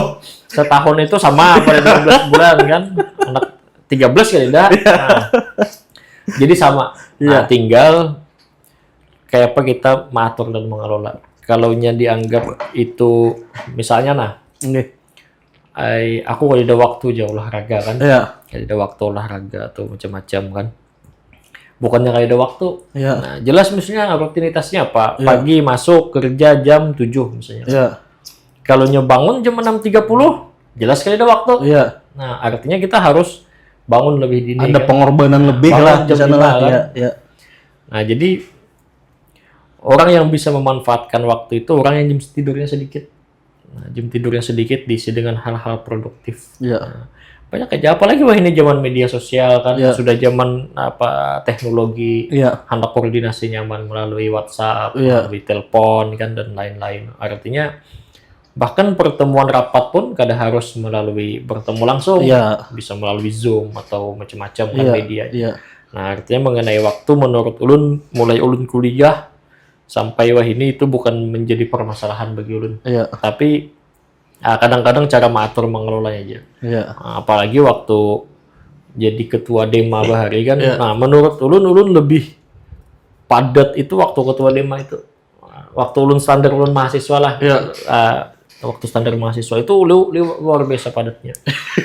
Speaker 1: Setahun itu sama pada 12 bulan kan. Anak 13 kali dah. Nah, jadi sama. Nah,
Speaker 2: Iya.
Speaker 1: tinggal kayak apa kita mengatur dan mengelola. Kalau dianggap itu misalnya aku kalau ada waktu jauh olahraga kan.
Speaker 2: Iya.
Speaker 1: Kayak ada waktu olahraga atau macam-macam kan. Bukannya kayak ada waktu.
Speaker 2: Iya.
Speaker 1: Nah, jelas misalnya rutinitasnya apa?
Speaker 2: Iya.
Speaker 1: Pagi masuk kerja jam 7 misalnya.
Speaker 2: Iya.
Speaker 1: Kalau bangun jam 6.30, jelas kali ada waktu.
Speaker 2: Iya.
Speaker 1: Nah, artinya kita harus bangun lebih dini.
Speaker 2: Ada
Speaker 1: kan?
Speaker 2: pengorbanan lebih
Speaker 1: Bangun
Speaker 2: lah di
Speaker 1: jam
Speaker 2: sana
Speaker 1: 5
Speaker 2: lah.
Speaker 1: kan?
Speaker 2: Iya. Iya.
Speaker 1: Nah, jadi orang yang bisa memanfaatkan waktu itu orang yang jam tidurnya sedikit. Nah, jam tidurnya sedikit diisi dengan hal-hal produktif.
Speaker 2: Iya.
Speaker 1: Banyak aja, apalagi wah ini zaman media sosial kan,
Speaker 2: Iya.
Speaker 1: sudah zaman teknologi,
Speaker 2: Iya.
Speaker 1: hendak koordinasi nyaman melalui WhatsApp,
Speaker 2: Iya.
Speaker 1: melalui telepon kan dan lain-lain. Artinya bahkan pertemuan rapat pun kada harus melalui bertemu langsung,
Speaker 2: Iya.
Speaker 1: bisa melalui Zoom atau macam-macam kan
Speaker 2: Iya.
Speaker 1: media.
Speaker 2: Iya.
Speaker 1: Nah, artinya mengenai waktu menurut ulun mulai ulun kuliah sampai wah ini itu bukan menjadi permasalahan bagi ulun.
Speaker 2: Iya.
Speaker 1: Tapi kadang-kadang cara mengatur mengelolanya aja.
Speaker 2: Iya.
Speaker 1: Nah, apalagi waktu jadi ketua Dema bahari kan.
Speaker 2: Iya.
Speaker 1: Nah, menurut ulun lebih padat itu waktu ketua Dema itu. Waktu ulun standar ulun mahasiswa lah.
Speaker 2: Iya.
Speaker 1: Waktu standar mahasiswa itu luar biasa padatnya.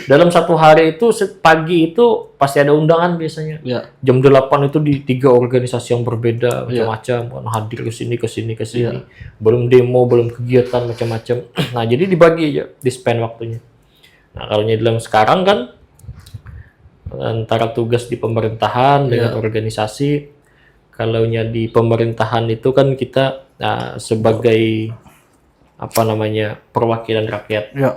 Speaker 1: Dalam satu hari itu pagi itu pasti ada undangan biasanya.
Speaker 2: Iya.
Speaker 1: Jam 8 itu di 3 organisasi yang berbeda
Speaker 2: Iya.
Speaker 1: macam-macam kan, hadir ke sini.
Speaker 2: Iya.
Speaker 1: Belum demo, belum kegiatan macam-macam. Nah, jadi dibagi aja, di-spend waktunya. Nah, kalau dalam sekarang kan antara tugas di pemerintahan dengan organisasi, kalau di pemerintahan itu kan kita sebagai perwakilan rakyat.
Speaker 2: Iya.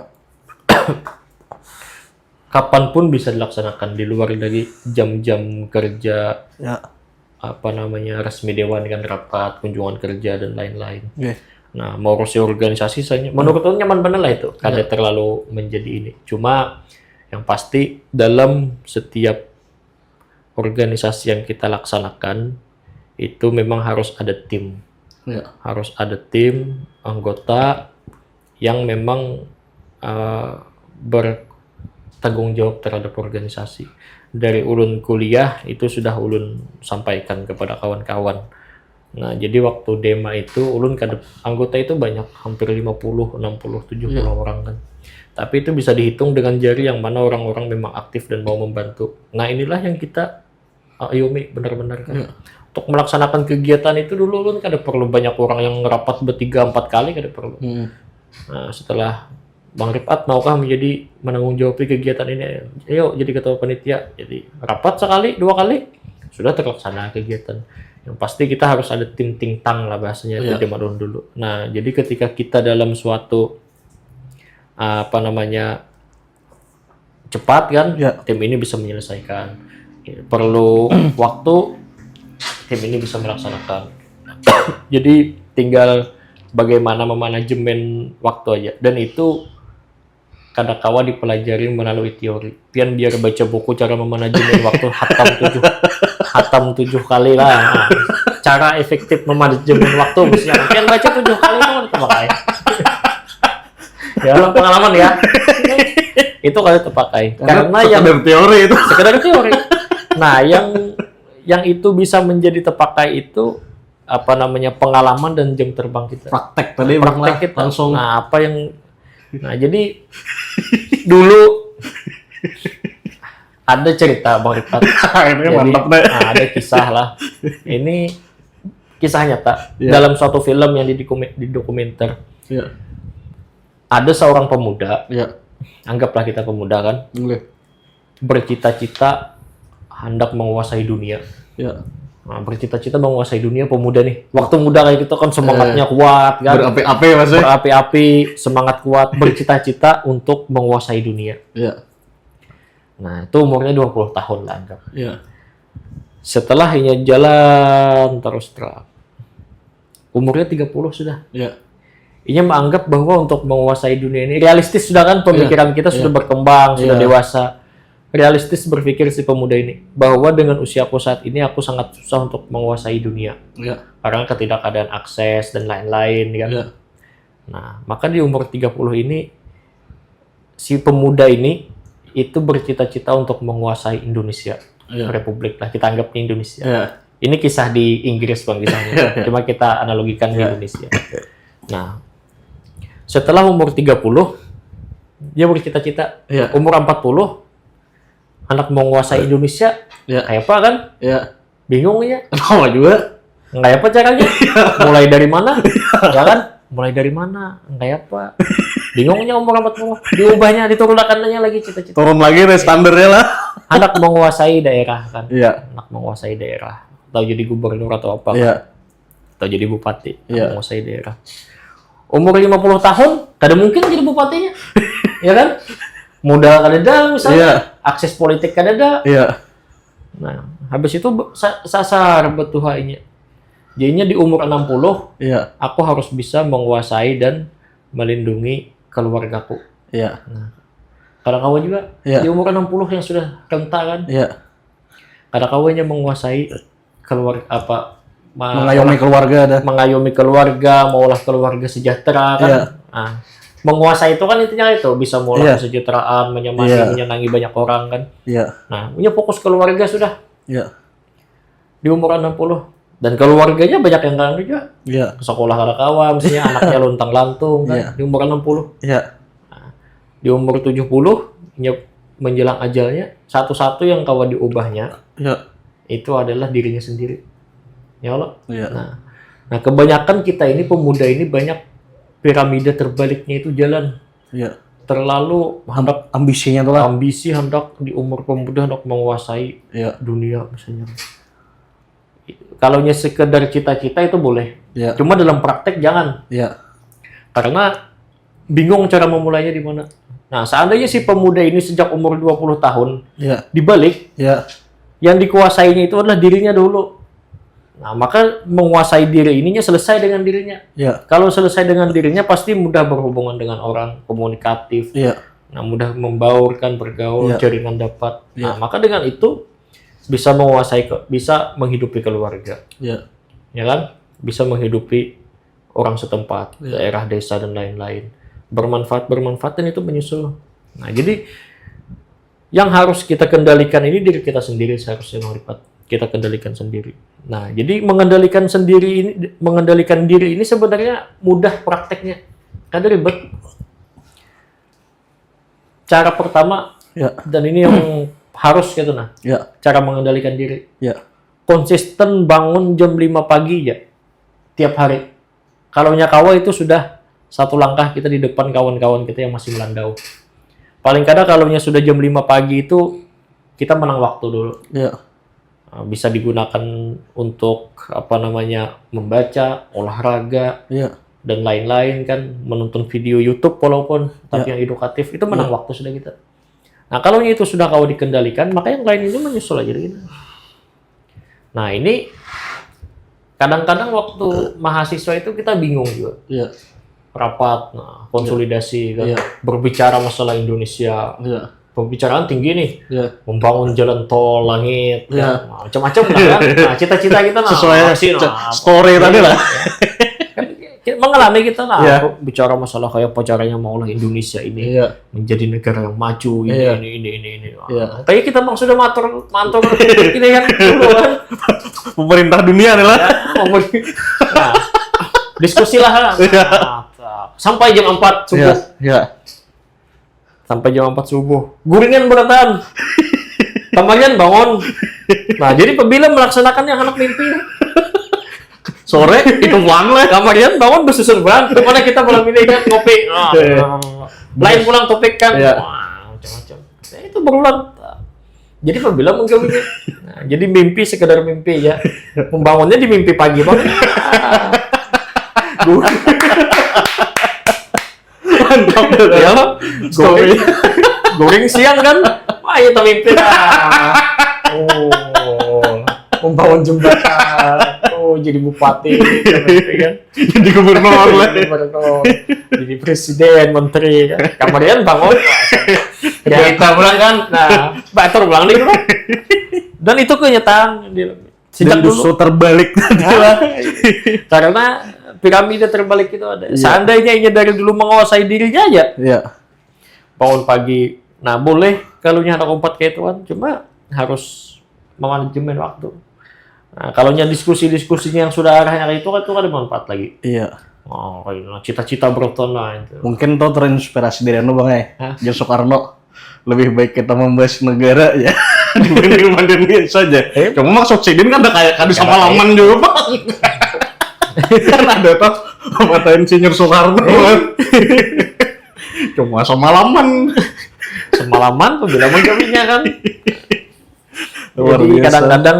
Speaker 1: Kapanpun bisa dilaksanakan di luar dari jam-jam kerja
Speaker 2: Iya.
Speaker 1: resmi dewan kan, rapat, kunjungan kerja dan lain-lain.
Speaker 2: Oke.
Speaker 1: Nah, mau urusi organisasi saya menurut aku nyaman bener lah itu, kada terlalu menjadi ini. Cuma yang pasti dalam setiap organisasi yang kita laksanakan itu memang harus ada tim.
Speaker 2: Iya.
Speaker 1: Harus ada tim anggota yang memang bertanggung jawab terhadap organisasi. Dari ulun kuliah itu sudah ulun sampaikan kepada kawan-kawan. Nah, jadi waktu Dema itu ulun anggota itu banyak, hampir 50, 60, 70 orang kan. Tapi itu bisa dihitung dengan jari yang mana orang-orang memang aktif dan mau membantu. Nah, inilah yang kita ayomi benar-benar kan. Untuk melaksanakan kegiatan itu dulu ulun kada perlu banyak orang yang rapat bertiga 4 kali, kada perlu. Nah, setelah Bang Rifat maukah menjadi menanggung jawab kegiatan ini? Ayo jadi ketua panitia. Jadi rapat sekali, 2 kali sudah terlaksana kegiatan. Yang pasti kita harus ada tim ting tang lah bahasanya di zaman dulu. Nah, jadi ketika kita dalam suatu cepat kan, tim ini bisa menyelesaikan. Perlu waktu, tim ini bisa melaksanakan. Jadi tinggal bagaimana memanajemen waktu aja, dan itu kadakawa dipelajari melalui teori. Pian biar baca buku cara memanajemen waktu hatam 7 kali lah. Nah, cara efektif memanajemen waktu misalnya pian baca 7 kali itu terpakai. Ya, dalam pengalaman ya. Itu kali terpakai. Karena yang
Speaker 2: teori itu.
Speaker 1: Sekedar teori. Nah, yang itu bisa menjadi terpakai itu pengalaman dan jam terbang kita.
Speaker 2: Praktek tadi
Speaker 1: praktek kita
Speaker 2: langsung.
Speaker 1: Nah, jadi dulu ada cerita Bang Rifat.
Speaker 2: Ini mantap deh.
Speaker 1: Nah, ada kisah lah. Ini kisah nyata dalam suatu film yang didokumenter. Ada seorang pemuda, anggaplah kita pemuda kan, bercita-cita hendak menguasai dunia. Nah, bercita-cita menguasai dunia pemuda nih. Waktu muda kayak gitu kan semangatnya kuat kan.
Speaker 2: Berapi-api maksudnya.
Speaker 1: Berapi-api, semangat kuat, bercita-cita untuk menguasai dunia. Nah, itu umurnya 20 tahun lah anggap. Setelah hanya jalan terus umurnya 30 sudah. Ia menganggap bahwa untuk menguasai dunia ini realistis sudah kan, pemikiran kita sudah berkembang, sudah dewasa. Realistis berpikir si pemuda ini bahwa dengan usiaku saat ini aku sangat susah untuk menguasai dunia karena ketidakadaan akses dan lain-lain kan. Nah, maka di umur 30 ini si pemuda ini itu bercita-cita untuk menguasai Indonesia, Republik lah kita anggap Indonesia. Ini kisah di Inggris Bang kisahnya, cuma kita analogikan di Indonesia. Nah, setelah umur 30 dia bercita-cita, umur 40 anak menguasai Indonesia, kayak apa kan? Bingung ya?
Speaker 2: Tahu juga.
Speaker 1: Kayak apa caranya? Mulai dari mana? Ya kan? Mulai dari mana? Kayak apa? Bingungnya umur 40. Diubahnya, diturunkannya lagi cita-cita.
Speaker 2: Turun lagi deh standarnya lah.
Speaker 1: Anak menguasai daerah kan? Anak menguasai daerah. Atau jadi gubernur atau apa kan? Atau jadi bupati. Menguasai daerah. Umur 50 tahun, kada mungkin jadi bupatinya. Ya kan? Modal kada ada misalnya, akses politik kada ada. Nah, habis itu sasar betuhainya. Jadinya di umur 60, aku harus bisa menguasai dan melindungi keluargaku. Nah, kadang-kadang juga di umur 60 yang sudah renta kan. Kadang-kadang menguasai mengayomi keluarga, maulah keluarga sejahtera kan. Nah, menguasai itu kan intinya itu bisa mengolah kesejahteraan, menyenangi banyak orang kan. Nah, punya fokus keluarga sudah. Di umur 60 dan keluarganya banyak yang kan juga. Ke sekolah kadang-kadang misalnya anaknya lontang-lantung kan di umur 60. Nah, di umur 70 menjelang ajalnya, satu-satu yang kawan diubahnya itu adalah dirinya sendiri. Ya Allah. Nah, kebanyakan kita ini pemuda ini banyak piramida terbaliknya itu jalan. Terlalu hendak
Speaker 2: ambisinya tuh lah.
Speaker 1: Ambisi hendak di umur pemuda hendak menguasai dunia misalnya. Kalau hanya sekedar cita-cita itu boleh. Cuma dalam praktek jangan. Karena bingung cara memulainya di mana. Nah, seandainya si pemuda ini sejak umur 20 tahun dibalik, yang dikuasainya itu adalah dirinya dulu. Nah, maka menguasai diri ininya selesai dengan dirinya. Kalau selesai dengan dirinya pasti mudah berhubungan dengan orang, komunikatif. Nah, mudah membaurkan, bergaul, jaringan dapat. Nah, maka dengan itu bisa menguasai, bisa menghidupi keluarga. Ya kan? Bisa menghidupi orang setempat, daerah, desa dan lain-lain. Bermanfaat dan itu menyusul. Nah, jadi yang harus kita kendalikan ini diri kita sendiri seharusnya, Bang Rifat. kita kendalikan sendiri. Nah, jadi mengendalikan diri ini sebenarnya mudah prakteknya. Ada ribet. Cara pertama
Speaker 2: Ya.
Speaker 1: dan ini yang harus gitu nah.
Speaker 2: Ya.
Speaker 1: Cara mengendalikan diri.
Speaker 2: Ya.
Speaker 1: Konsisten bangun jam 5 pagi ya. Tiap hari. Kalau nyakawa itu sudah satu langkah kita di depan kawan-kawan kita yang masih melandau. Paling kadang kalau sudah jam 5 pagi itu kita menang waktu dulu.
Speaker 2: Ya.
Speaker 1: Bisa digunakan untuk membaca, olahraga,
Speaker 2: Ya.
Speaker 1: dan lain-lain kan, menonton video YouTube walaupun tapi yang edukatif itu menang waktu sudah kita. Nah, kalau itu sudah kau dikendalikan, maka yang lain itu menyusul aja gitu. Nah, ini kadang-kadang waktu mahasiswa itu kita bingung juga.
Speaker 2: Ya.
Speaker 1: Rapat, konsolidasi kan,
Speaker 2: Ya.
Speaker 1: berbicara masalah Indonesia.
Speaker 2: Ya.
Speaker 1: Pembicaraan tinggi nih,
Speaker 2: Ya.
Speaker 1: membangun jalan tol, langit,
Speaker 2: Ya.
Speaker 1: kan. Macam-macam lah kan. Nah, cita-cita kita
Speaker 2: Sesuai story tadi lah.
Speaker 1: Mengalami kita lah,
Speaker 2: Ya.
Speaker 1: bicara masalah kayak apa caranya mau Indonesia ini
Speaker 2: Iya.
Speaker 1: menjadi negara yang maju ini
Speaker 2: Iya.
Speaker 1: ini. Wah,
Speaker 2: Iya.
Speaker 1: tapi kita memang sudah mantor ini kan dulu kan.
Speaker 2: Pemerintah dunia nih lah.
Speaker 1: Nah, diskusi lah. Sampai jam 4 subuh.
Speaker 2: Ya.
Speaker 1: Sampai jam 4 subuh. Guringan beratan. Temannya bangun. Nah, jadi apabila melaksanakan yang anak mimpi,
Speaker 2: Sore itu pulang lah.
Speaker 1: kamarian bangun bersusun ban. Kemana kita malam ini kan ngopi. Lain pulang topik kan.
Speaker 2: Iya.
Speaker 1: Wah, macam-macam. Nah, itu berulang. Jadi apabila menggawinya. Nah, jadi mimpi sekedar mimpi ya. Membangunnya di mimpi pagi banget.
Speaker 2: Mantap
Speaker 1: Ya, goreng siang kan. Wah, itu mimpi lah. Membangun jembatan. Jadi bupati, kan?
Speaker 2: Jadi gubernur lah.
Speaker 1: Jadi presiden, menteri, kan? Kamarian bangun. Ya, kita pulang kan. Nah, batur pulang nih, kan? Dan itu kenyataan. Sejak dulu.
Speaker 2: terbalik tadi lah.
Speaker 1: Karena piramida terbalik itu ada. Seandainya ini dari dulu menguasai dirinya aja.
Speaker 2: Iya.
Speaker 1: Bangun pagi. Nah, boleh kalau anak empat kayak Tuhan. Cuma harus memanajemen waktu. Nah, kalau diskusinya yang sudah arahnya kayak itu kan ada manfaat lagi.
Speaker 2: Iya.
Speaker 1: Oh, kayak cita-cita Broton lah itu.
Speaker 2: Mungkin tuh terinspirasi dari anu Bang
Speaker 1: Hah?
Speaker 2: Jan Soekarno. Lebih baik kita membahas negara ya dibanding mandiri saja. Cuma maksud Sidin kan udah kayak kadis sama laman juga Bang. Kan ada tuh kata Insinyur Soekarno. Cuma sama laman.
Speaker 1: Semalaman tuh bilang menggawinya kan.
Speaker 2: Luar
Speaker 1: Jadi
Speaker 2: biasa.
Speaker 1: kadang-kadang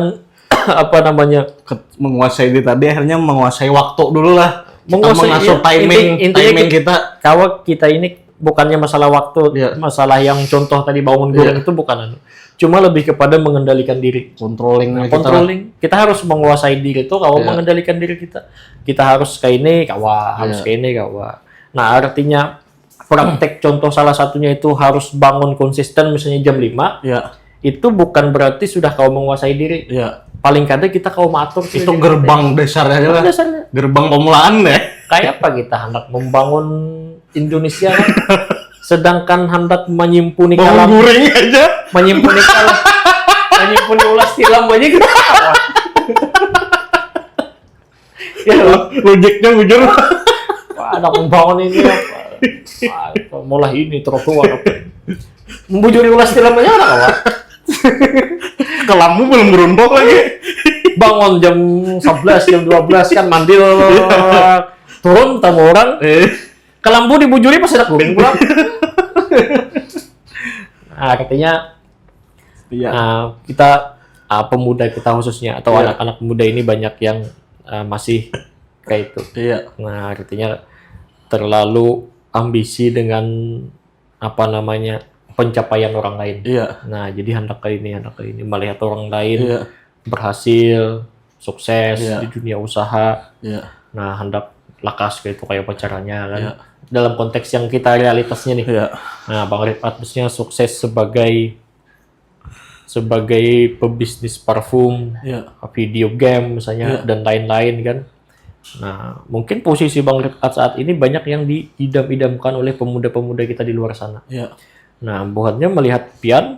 Speaker 2: Menguasai diri tadi akhirnya menguasai waktu dulu lah. Kita
Speaker 1: menguasai
Speaker 2: mengatur timing kita.
Speaker 1: Kalau kita ini bukannya masalah waktu,
Speaker 2: Iya.
Speaker 1: masalah yang contoh tadi bangun goreng itu bukan. Cuma lebih kepada mengendalikan diri.
Speaker 2: Controlling
Speaker 1: Kita harus menguasai diri itu kalau
Speaker 2: Iya.
Speaker 1: mengendalikan diri kita. Kita harus kayak ini, harus
Speaker 2: Iya.
Speaker 1: kayak ini, Nah, artinya praktek contoh salah satunya itu harus bangun konsisten misalnya jam 5.
Speaker 2: Ya,
Speaker 1: Itu bukan berarti sudah kau menguasai diri.
Speaker 2: ya.
Speaker 1: Paling kadang kita kau mengatur
Speaker 2: Itu gerbang dasarnya aja lah.
Speaker 1: dasarnya.
Speaker 2: Gerbang pemulaan deh.
Speaker 1: Kayak apa kita hendak membangun Indonesia kan? Sedangkan hendak menyimpuni
Speaker 2: Bangun
Speaker 1: kalam,
Speaker 2: guring aja.
Speaker 1: menyimpuni ulas tilam aja kita. Ya,
Speaker 2: Logiknya bujur.
Speaker 1: wah, anak membangun ini apa? Mulai ini trotoar apa? Membujuri ulas tilam aja anak apa?
Speaker 2: Kelammu belum beruntung lagi.
Speaker 1: Bangun jam 11, jam 12 kan mandi turun tamu orang. Kelambu dibujuri pas ada guring pulang. Nah, artinya
Speaker 2: Iya.
Speaker 1: kita pemuda kita khususnya atau
Speaker 2: Iya.
Speaker 1: anak-anak muda ini banyak yang masih kayak itu.
Speaker 2: Iya.
Speaker 1: Nah, artinya terlalu ambisi dengan pencapaian orang lain.
Speaker 2: Iya.
Speaker 1: Nah, jadi hendak kali ini melihat orang lain
Speaker 2: Iya.
Speaker 1: berhasil, sukses
Speaker 2: Iya.
Speaker 1: di dunia usaha.
Speaker 2: Iya.
Speaker 1: Nah, hendak lakas kayak itu kayak apa caranya kan.
Speaker 2: Iya.
Speaker 1: Dalam konteks yang kita realitasnya nih.
Speaker 2: Iya.
Speaker 1: Nah, Bang Rifat maksudnya sukses sebagai pebisnis parfum,
Speaker 2: Iya.
Speaker 1: video game misalnya dan lain-lain kan. Nah, mungkin posisi Bang Rifat saat ini banyak yang diidam-idamkan oleh pemuda-pemuda kita di luar sana.
Speaker 2: Iya.
Speaker 1: Nah, buatnya melihat Pian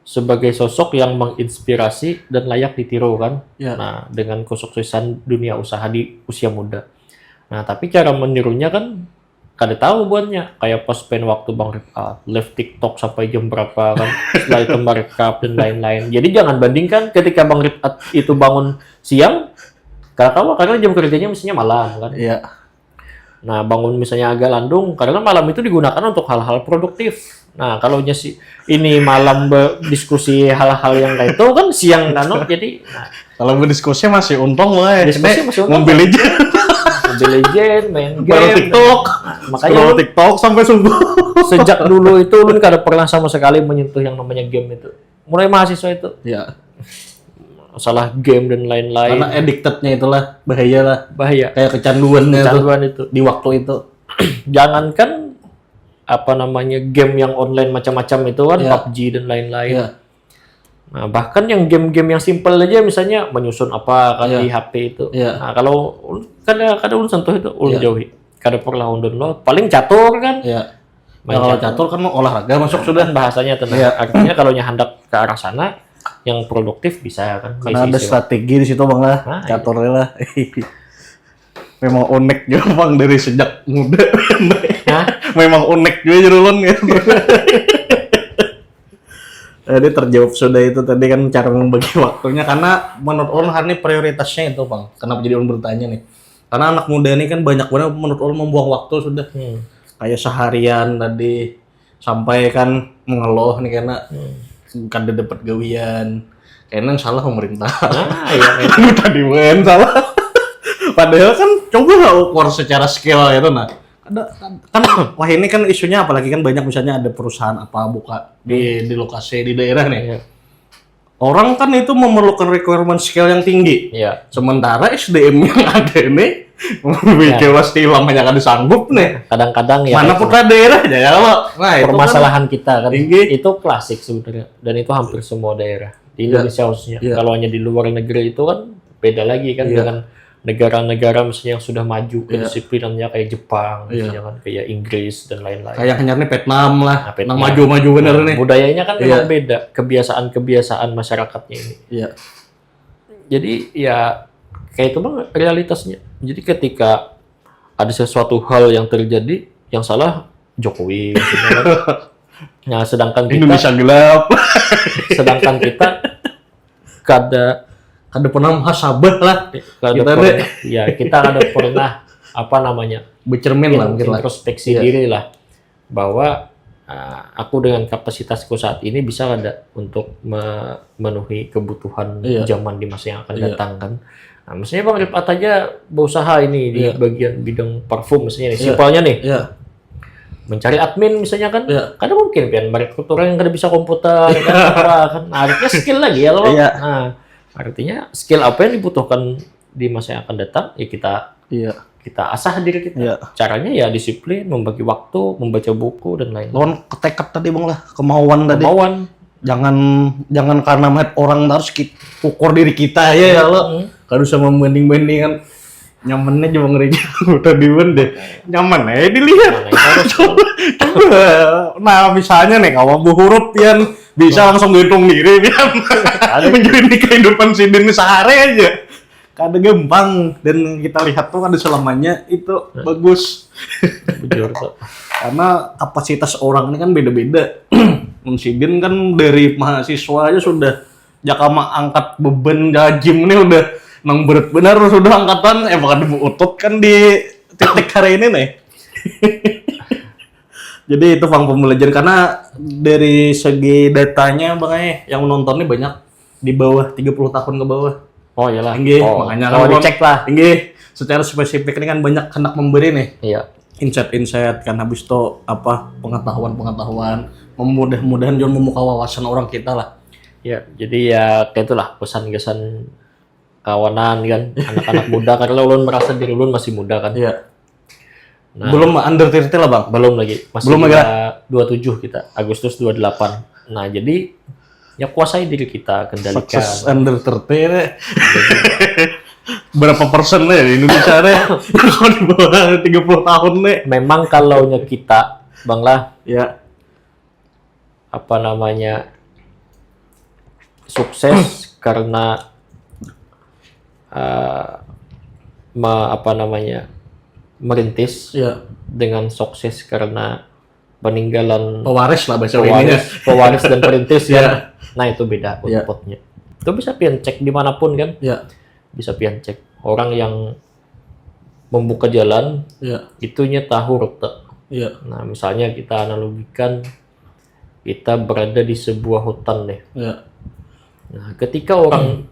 Speaker 1: sebagai sosok yang menginspirasi dan layak ditiru kan.
Speaker 2: Ya.
Speaker 1: Nah, dengan kesuksesan dunia usaha di usia muda. Nah, tapi cara menirunya kan kada tahu buatnya. Kayak pas pen waktu Bang Rifat, live TikTok sampai jam berapa kan. Setelah itu merekap dan lain-lain. Jadi jangan bandingkan ketika Bang Rifat itu bangun siang, karena jam kerjanya mestinya malam kan.
Speaker 2: Iya.
Speaker 1: Nah, bangun misalnya agak landung, karena malam itu digunakan untuk hal-hal produktif. Nah, kalau ini malam diskusi hal-hal yang kayak itu kan siang jadi
Speaker 2: Kalau berdiskusi masih untung lah.
Speaker 1: Diskusi masih untung.
Speaker 2: Mobil Legend.
Speaker 1: Mobile Legend, main game.
Speaker 2: Baru TikTok.
Speaker 1: Makanya
Speaker 2: Scroll TikTok sampai subuh.
Speaker 1: sejak dulu itu lu kada pernah sama sekali menyentuh yang namanya game itu. Mulai mahasiswa itu.
Speaker 2: Iya.
Speaker 1: Masalah game dan lain-lain.
Speaker 2: Karena addicted-nya itulah bahaya lah.
Speaker 1: Bahaya.
Speaker 2: Kayak kecanduannya
Speaker 1: Kecanduan itu.
Speaker 2: di waktu itu.
Speaker 1: Jangankan game yang online macam-macam itu kan,
Speaker 2: Iya.
Speaker 1: PUBG dan lain-lain.
Speaker 2: Iya.
Speaker 1: Nah, bahkan yang game-game yang simple aja misalnya menyusun apa kan
Speaker 2: Iya.
Speaker 1: di HP itu.
Speaker 2: Iya.
Speaker 1: Nah, kalau kada ulun sentuh itu, ulun
Speaker 2: Iya.
Speaker 1: jauhi. Kada perlu ulun download. Paling catur kan.
Speaker 2: Iya.
Speaker 1: Main
Speaker 2: Kalau
Speaker 1: catur.
Speaker 2: catur kan mau olahraga masuk sudah.
Speaker 1: Dan bahasanya tenang.
Speaker 2: Iya.
Speaker 1: Artinya kalau hendak ke arah sana yang produktif bisa kan.
Speaker 2: Karena ada
Speaker 1: Isi-isi
Speaker 2: strategi di situ Bang lah.
Speaker 1: Nah,
Speaker 2: Caturnya lah. Memang unik juga Bang dari sejak muda.
Speaker 1: Hah?
Speaker 2: Memang unik juga Jerulun ya. Jadi terjawab sudah itu tadi kan cara membagi waktunya, karena menurut ulun hari ini prioritasnya itu Bang. Kenapa jadi ulun bertanya nih? Karena anak muda ini kan banyak banget menurut ulun membuang waktu sudah. Kayak seharian tadi sampai kan mengeluh nih karena kan dapat gawian. Kayaknya salah pemerintah.
Speaker 1: Nah, iya.
Speaker 2: Lu tadi men salah. Padahal kan coba lah ukur secara skill itu nah. Ada kan wah ini kan isunya apalagi kan banyak misalnya ada perusahaan apa buka di lokasi di daerah nih.
Speaker 1: Iya.
Speaker 2: Orang kan itu memerlukan requirement skill yang tinggi.
Speaker 1: Iya.
Speaker 2: Sementara SDM yang ada ini bikin pasti lamanya kan disanggup nih.
Speaker 1: Kadang-kadang ya
Speaker 2: Mana
Speaker 1: itu
Speaker 2: putra daerah ya kalau nah itu
Speaker 1: permasalahan kita kan
Speaker 2: tinggi.
Speaker 1: itu klasik sebenarnya, dan itu hampir semua daerah di
Speaker 2: Iya.
Speaker 1: Indonesia khususnya.
Speaker 2: Iya.
Speaker 1: Kalau hanya di luar negeri itu kan beda lagi kan
Speaker 2: Iya.
Speaker 1: dengan negara-negara misalnya yang sudah maju
Speaker 2: Iya.
Speaker 1: kedisiplinannya kayak Jepang,
Speaker 2: Iya.
Speaker 1: misalnya kan kayak Inggris dan lain-lain.
Speaker 2: Kayak hanyarnya Vietnam lah.
Speaker 1: Nah, Vietnam.
Speaker 2: Nang maju-maju bener
Speaker 1: Nah,
Speaker 2: nih.
Speaker 1: budayanya kan memang
Speaker 2: Iya.
Speaker 1: beda, kebiasaan-kebiasaan masyarakatnya ini.
Speaker 2: Iya.
Speaker 1: Jadi ya kayak itu bang realitasnya. Jadi ketika ada sesuatu hal yang terjadi, yang salah Jokowi. Maksudnya kan. Nah,
Speaker 2: Indonesia gelap.
Speaker 1: sedangkan kita kada
Speaker 2: Kada pernah muhasabah lah.
Speaker 1: kada
Speaker 2: Kita
Speaker 1: pernah,
Speaker 2: deh.
Speaker 1: ya kita kada pernah apa namanya
Speaker 2: Bercermin lah mungkin lah.
Speaker 1: introspeksi
Speaker 2: Iya.
Speaker 1: diri lah bahwa aku dengan kapasitasku saat ini bisa ada untuk memenuhi kebutuhan
Speaker 2: Iya.
Speaker 1: zaman di masa yang akan
Speaker 2: Iya.
Speaker 1: datang kan. Nah, maksudnya Bang Rifat aja berusaha ini di
Speaker 2: Iya.
Speaker 1: bagian bidang parfum misalnya nih.
Speaker 2: Iya.
Speaker 1: Simpelnya nih,
Speaker 2: Iya.
Speaker 1: mencari admin misalnya kan,
Speaker 2: Iya.
Speaker 1: kan mungkin pian merekrut orang yang kada bisa komputer kan, apa, kan. Nah, artinya skill lagi ya loh.
Speaker 2: Iya.
Speaker 1: Nah, artinya skill apa yang dibutuhkan di masa yang akan datang ya
Speaker 2: Iya.
Speaker 1: kita asah diri kita.
Speaker 2: Iya.
Speaker 1: Caranya ya disiplin, membagi waktu, membaca buku dan lain-lain.
Speaker 2: Lawan ketekad tadi Bang lah, kemauan tadi.
Speaker 1: Kemauan.
Speaker 2: Jangan karena melihat orang harus ukur diri kita ya lo. Kalau usah membanding-bandingkan nyamannya juga ngereja udah diwen deh. Nyaman dilihat.
Speaker 1: Nah, itu harus
Speaker 2: Coba. Nah, misalnya nih kalau Bu huruf Pian bisa langsung ngitung diri Pian. Menjalani kehidupan sidin sehari aja. Kada gampang dan kita lihat tuh ada selamanya itu bagus.
Speaker 1: jujur tuh.
Speaker 2: Karena kapasitas orang ini kan beda-beda. Sidin kan dari mahasiswa aja sudah jakama angkat beban gajim ini udah nang berat benar sudah angkatan bahkan utut kan di titik hari ini nih. Jadi itu Bang pembelajaran karena dari segi datanya Bang yang nontonnya banyak di bawah 30 tahun ke bawah.
Speaker 1: Oh iyalah.
Speaker 2: Tinggi,
Speaker 1: Oh,
Speaker 2: makanya
Speaker 1: oh,
Speaker 2: kan
Speaker 1: dicek lah.
Speaker 2: Tinggi. Secara spesifik ini kan banyak hendak memberi nih.
Speaker 1: Iya.
Speaker 2: Insight kan habis itu apa pengetahuan mudah-mudahan juga membuka wawasan orang kita lah.
Speaker 1: Ya, jadi ya kayak itulah pesan-kesan kawanan kan anak-anak muda karena ulun merasa diri ulun masih muda kan.
Speaker 2: Iya.
Speaker 1: Nah,
Speaker 2: Belum under 30 lah Bang.
Speaker 1: belum lagi. Masih
Speaker 2: Belum lagi
Speaker 1: 27 kita. Agustus 28. Nah, jadi ya kuasai diri kita, kendalikan.
Speaker 2: Sukses under 30 deh. Berapa persen deh di Indonesia deh? Kalau di bawah 30 tahun deh.
Speaker 1: Memang kalaunya kita Bang lah
Speaker 2: Ya.
Speaker 1: apa namanya sukses karena apa namanya merintis
Speaker 2: Iya.
Speaker 1: dengan sukses karena peninggalan
Speaker 2: Pewaris lah bahasa ininya.
Speaker 1: pewaris dan perintis
Speaker 2: Iya.
Speaker 1: kan. Nah itu beda
Speaker 2: Iya.
Speaker 1: outputnya. Itu bisa pian cek dimanapun kan,
Speaker 2: Iya.
Speaker 1: bisa pian cek orang yang membuka jalan
Speaker 2: Iya.
Speaker 1: itunya tahu rute.
Speaker 2: Iya.
Speaker 1: Nah misalnya kita analogikan kita berada di sebuah hutan deh.
Speaker 2: Iya.
Speaker 1: Nah ketika orang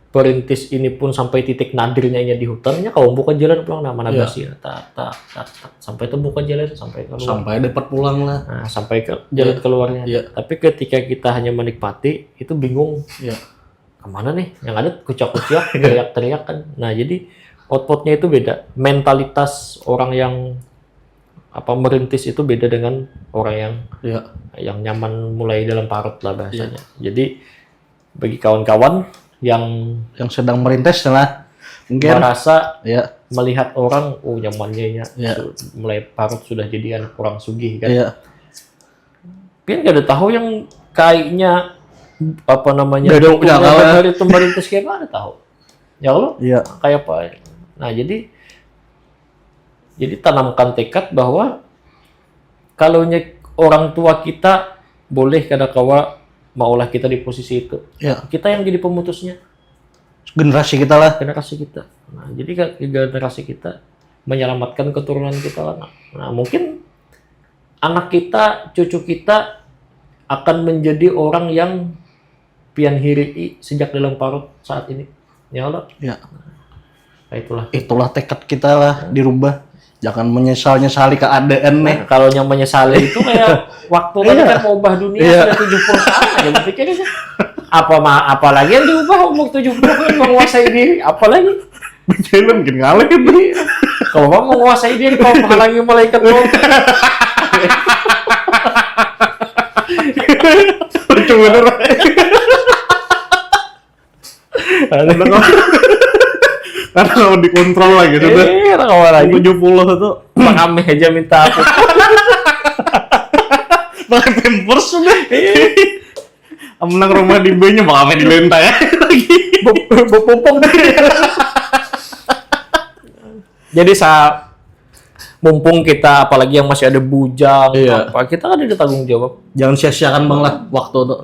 Speaker 1: perintis ini pun sampai titik nadirnya di hutannya, kau buka jalan pulang nama nagasi, tak sampai itu buka jalan sampai keluar.
Speaker 2: Sampai dapat pulang lah.
Speaker 1: Nah, sampai ke jalan keluarnya.
Speaker 2: Iya.
Speaker 1: Tapi ketika kita hanya menikmati, itu bingung
Speaker 2: Iya.
Speaker 1: kemana nih? Yang ada kucak-kucak, teriak-teriak kan. Nah jadi outputnya itu beda. Mentalitas orang yang merintis itu beda dengan orang
Speaker 2: Iya.
Speaker 1: yang nyaman mulai dalam parut lah bahasanya. Jadi bagi kawan-kawan yang
Speaker 2: sedang merintis lah mungkin
Speaker 1: merasa
Speaker 2: ya
Speaker 1: melihat orang nyamannya
Speaker 2: Iya.
Speaker 1: mulai parut sudah jadi anak orang sugih kan.
Speaker 2: iya
Speaker 1: Pian gak ada tahu yang kayaknya apa namanya
Speaker 2: Udah punya kawan.
Speaker 1: dari itu merintis kayak mana tahu. Ya Allah
Speaker 2: iya
Speaker 1: kayak apa. Nah jadi tanamkan tekad bahwa kalau orang tua kita boleh kadang-kala maulah kita di posisi itu.
Speaker 2: iya
Speaker 1: Kita yang jadi pemutusnya,
Speaker 2: generasi kita lah.
Speaker 1: generasi kita. Nah, jadi generasi kita menyelamatkan keturunan kita lah. Nah, mungkin anak kita, cucu kita akan menjadi orang yang pian hirii sejak dalam parut saat ini. Ya Allah.
Speaker 2: Iya.
Speaker 1: Nah,
Speaker 2: Itulah tekad kita lah dirubah. Jangan menyesal-nyesali keadaan nih.
Speaker 1: Nah, kalau yang menyesali itu kayak waktu kan mau ubah dunia
Speaker 2: Iya.
Speaker 1: sudah 70 tahun aja berpikir aja. Apalagi yang diubah umur 70 kan menguasai diri, apalagi
Speaker 2: Jalan mungkin ngalah gitu.
Speaker 1: kalau mau menguasai diri kau menghalangi malaikat maut.
Speaker 2: Lucu bener. Karena kalau dikontrol lagi gitu tuh.
Speaker 1: Kawan lagi
Speaker 2: 70 itu
Speaker 1: Pak Ameh aja minta aku.
Speaker 2: pakai pampers sudah. Menang rumah di B-nya bakal di lantai lagi.
Speaker 1: Berpumpung. Jadi mumpung kita apalagi yang masih ada bujang,
Speaker 2: Iya.
Speaker 1: kita kan ada tanggung jawab.
Speaker 2: Jangan sia-siakan Bang lah waktu tuh.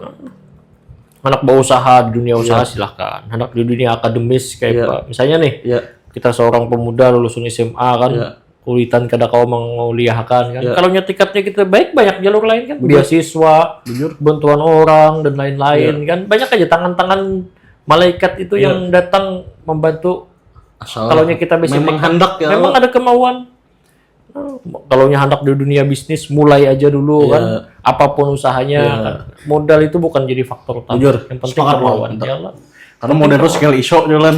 Speaker 1: Anak berusaha di dunia usaha silahkan. Anak di dunia akademis kayak
Speaker 2: Iya.
Speaker 1: Pak. Misalnya nih,
Speaker 2: Iya.
Speaker 1: kita seorang pemuda lulusan SMA kan,
Speaker 2: Iya.
Speaker 1: kulitan kada kau menguliahkan kan.
Speaker 2: Iya.
Speaker 1: Kalau tiketnya kita baik, banyak jalur lain kan. Beasiswa,
Speaker 2: Jujur.
Speaker 1: bantuan orang dan lain-lain kan. Banyak aja tangan-tangan malaikat itu
Speaker 2: Iya.
Speaker 1: yang datang membantu.
Speaker 2: Asal
Speaker 1: Kalau kita bisa
Speaker 2: memang
Speaker 1: tekad,
Speaker 2: hendak ya.
Speaker 1: memang ada kemauan. Kalau hendak di dunia bisnis mulai aja dulu
Speaker 2: Iya.
Speaker 1: kan. Apapun usahanya
Speaker 2: Iya.
Speaker 1: kan. Modal itu bukan jadi faktor utama.
Speaker 2: Jujur.
Speaker 1: Yang penting
Speaker 2: Sepakat,
Speaker 1: kemauan.
Speaker 2: Bang.
Speaker 1: Iyalah.
Speaker 2: Karena mau terus skill iso jalan.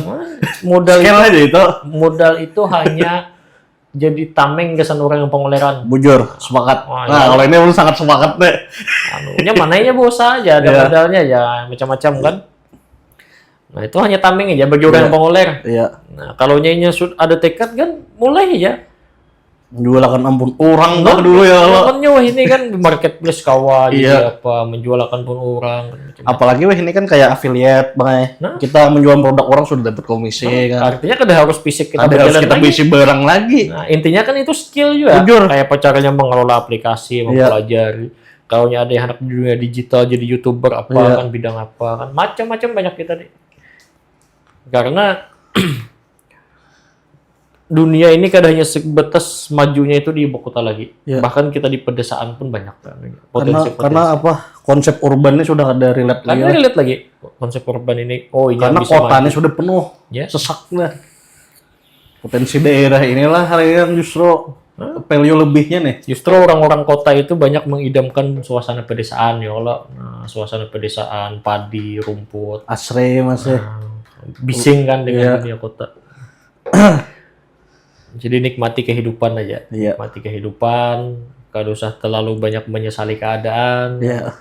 Speaker 1: Modal
Speaker 2: Skill aja itu.
Speaker 1: modal itu hanya jadi tameng kesan orang yang pengoleran.
Speaker 2: Bujur, sepakat.
Speaker 1: Wah,
Speaker 2: Nah,
Speaker 1: iya.
Speaker 2: kalau ini belum sangat sepakat deh.
Speaker 1: Anunya mananya bosa aja, ada
Speaker 2: Iya.
Speaker 1: modalnya ya macam-macam kan. Nah itu hanya tameng aja bagi orang yang pengoler.
Speaker 2: Iya.
Speaker 1: Nah kalau nyainya ada tekad kan mulai aja.
Speaker 2: Menjualkan ampun orang dah dulu ya Allah.
Speaker 1: Kan nyawa ini kan marketplace kawan,
Speaker 2: Iya.
Speaker 1: jadi apa menjualkan pun orang.
Speaker 2: Apalagi weh ini kan kayak affiliate bang.
Speaker 1: Nah.
Speaker 2: Kita menjual produk orang sudah dapat komisi kan.
Speaker 1: Artinya kada harus fisik kita
Speaker 2: Ada harus
Speaker 1: berjalan
Speaker 2: kita
Speaker 1: lagi.
Speaker 2: bisi barang lagi.
Speaker 1: Nah intinya kan itu skill juga.
Speaker 2: Jujur.
Speaker 1: Kayak caranya mengelola aplikasi,
Speaker 2: Iya.
Speaker 1: mempelajari. Kalau ada yang anak di dunia digital jadi YouTuber apa
Speaker 2: Iya.
Speaker 1: kan bidang apa kan macam-macam banyak kita deh. Karena dunia ini kadang hanya sebatas majunya itu di ibu kota lagi.
Speaker 2: Iya.
Speaker 1: Bahkan kita di pedesaan pun banyak kan.
Speaker 2: Karena apa? Konsep urbannya sudah ada relate lagi.
Speaker 1: Karena lihat lagi konsep urban ini. Oh ini
Speaker 2: Karena
Speaker 1: bisa
Speaker 2: kotanya
Speaker 1: maju.
Speaker 2: sudah penuh.
Speaker 1: Ya.
Speaker 2: Sesak lah. Potensi daerah inilah hari yang justru value lebihnya nih.
Speaker 1: Justru orang-orang kota itu banyak mengidamkan suasana pedesaan ya Allah. Nah, suasana pedesaan, padi, rumput,
Speaker 2: Asri masih.
Speaker 1: bising kan
Speaker 2: Iya.
Speaker 1: dengan dunia kota. Jadi nikmati kehidupan aja.
Speaker 2: Iya.
Speaker 1: Nikmati kehidupan, kada usah terlalu banyak menyesali keadaan.
Speaker 2: Ya.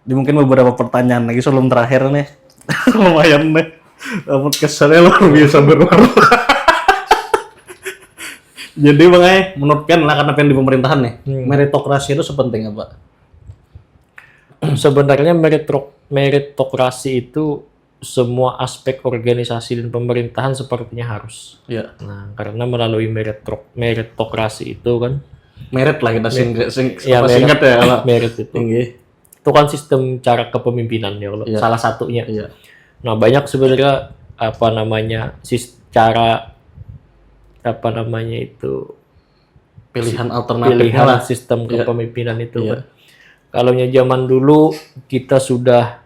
Speaker 2: Di mungkin beberapa pertanyaan lagi sebelum terakhir nih. Lumayan nih. Dapat kesannya luar biasa berwarna. Jadi Bang menurut kan lah karena pengen di pemerintahan nih, meritokrasi itu sepenting apa?
Speaker 1: sebenarnya meritokrasi itu semua aspek organisasi dan pemerintahan sepertinya harus.
Speaker 2: Ya.
Speaker 1: Nah, karena melalui meritokrasi itu kan,
Speaker 2: Merit lah kita singkat
Speaker 1: ya
Speaker 2: ya kalau
Speaker 1: merit itu.
Speaker 2: tinggi.
Speaker 1: Itu kan sistem cara kepemimpinan ya kalau
Speaker 2: Iya.
Speaker 1: salah satunya.
Speaker 2: Iya.
Speaker 1: Nah, banyak sebenarnya cara itu
Speaker 2: Pilihan alternatifnya
Speaker 1: pilihan
Speaker 2: lah.
Speaker 1: sistem
Speaker 2: Iya.
Speaker 1: kepemimpinan itu
Speaker 2: Iya.
Speaker 1: kan. Kalau zaman dulu kita sudah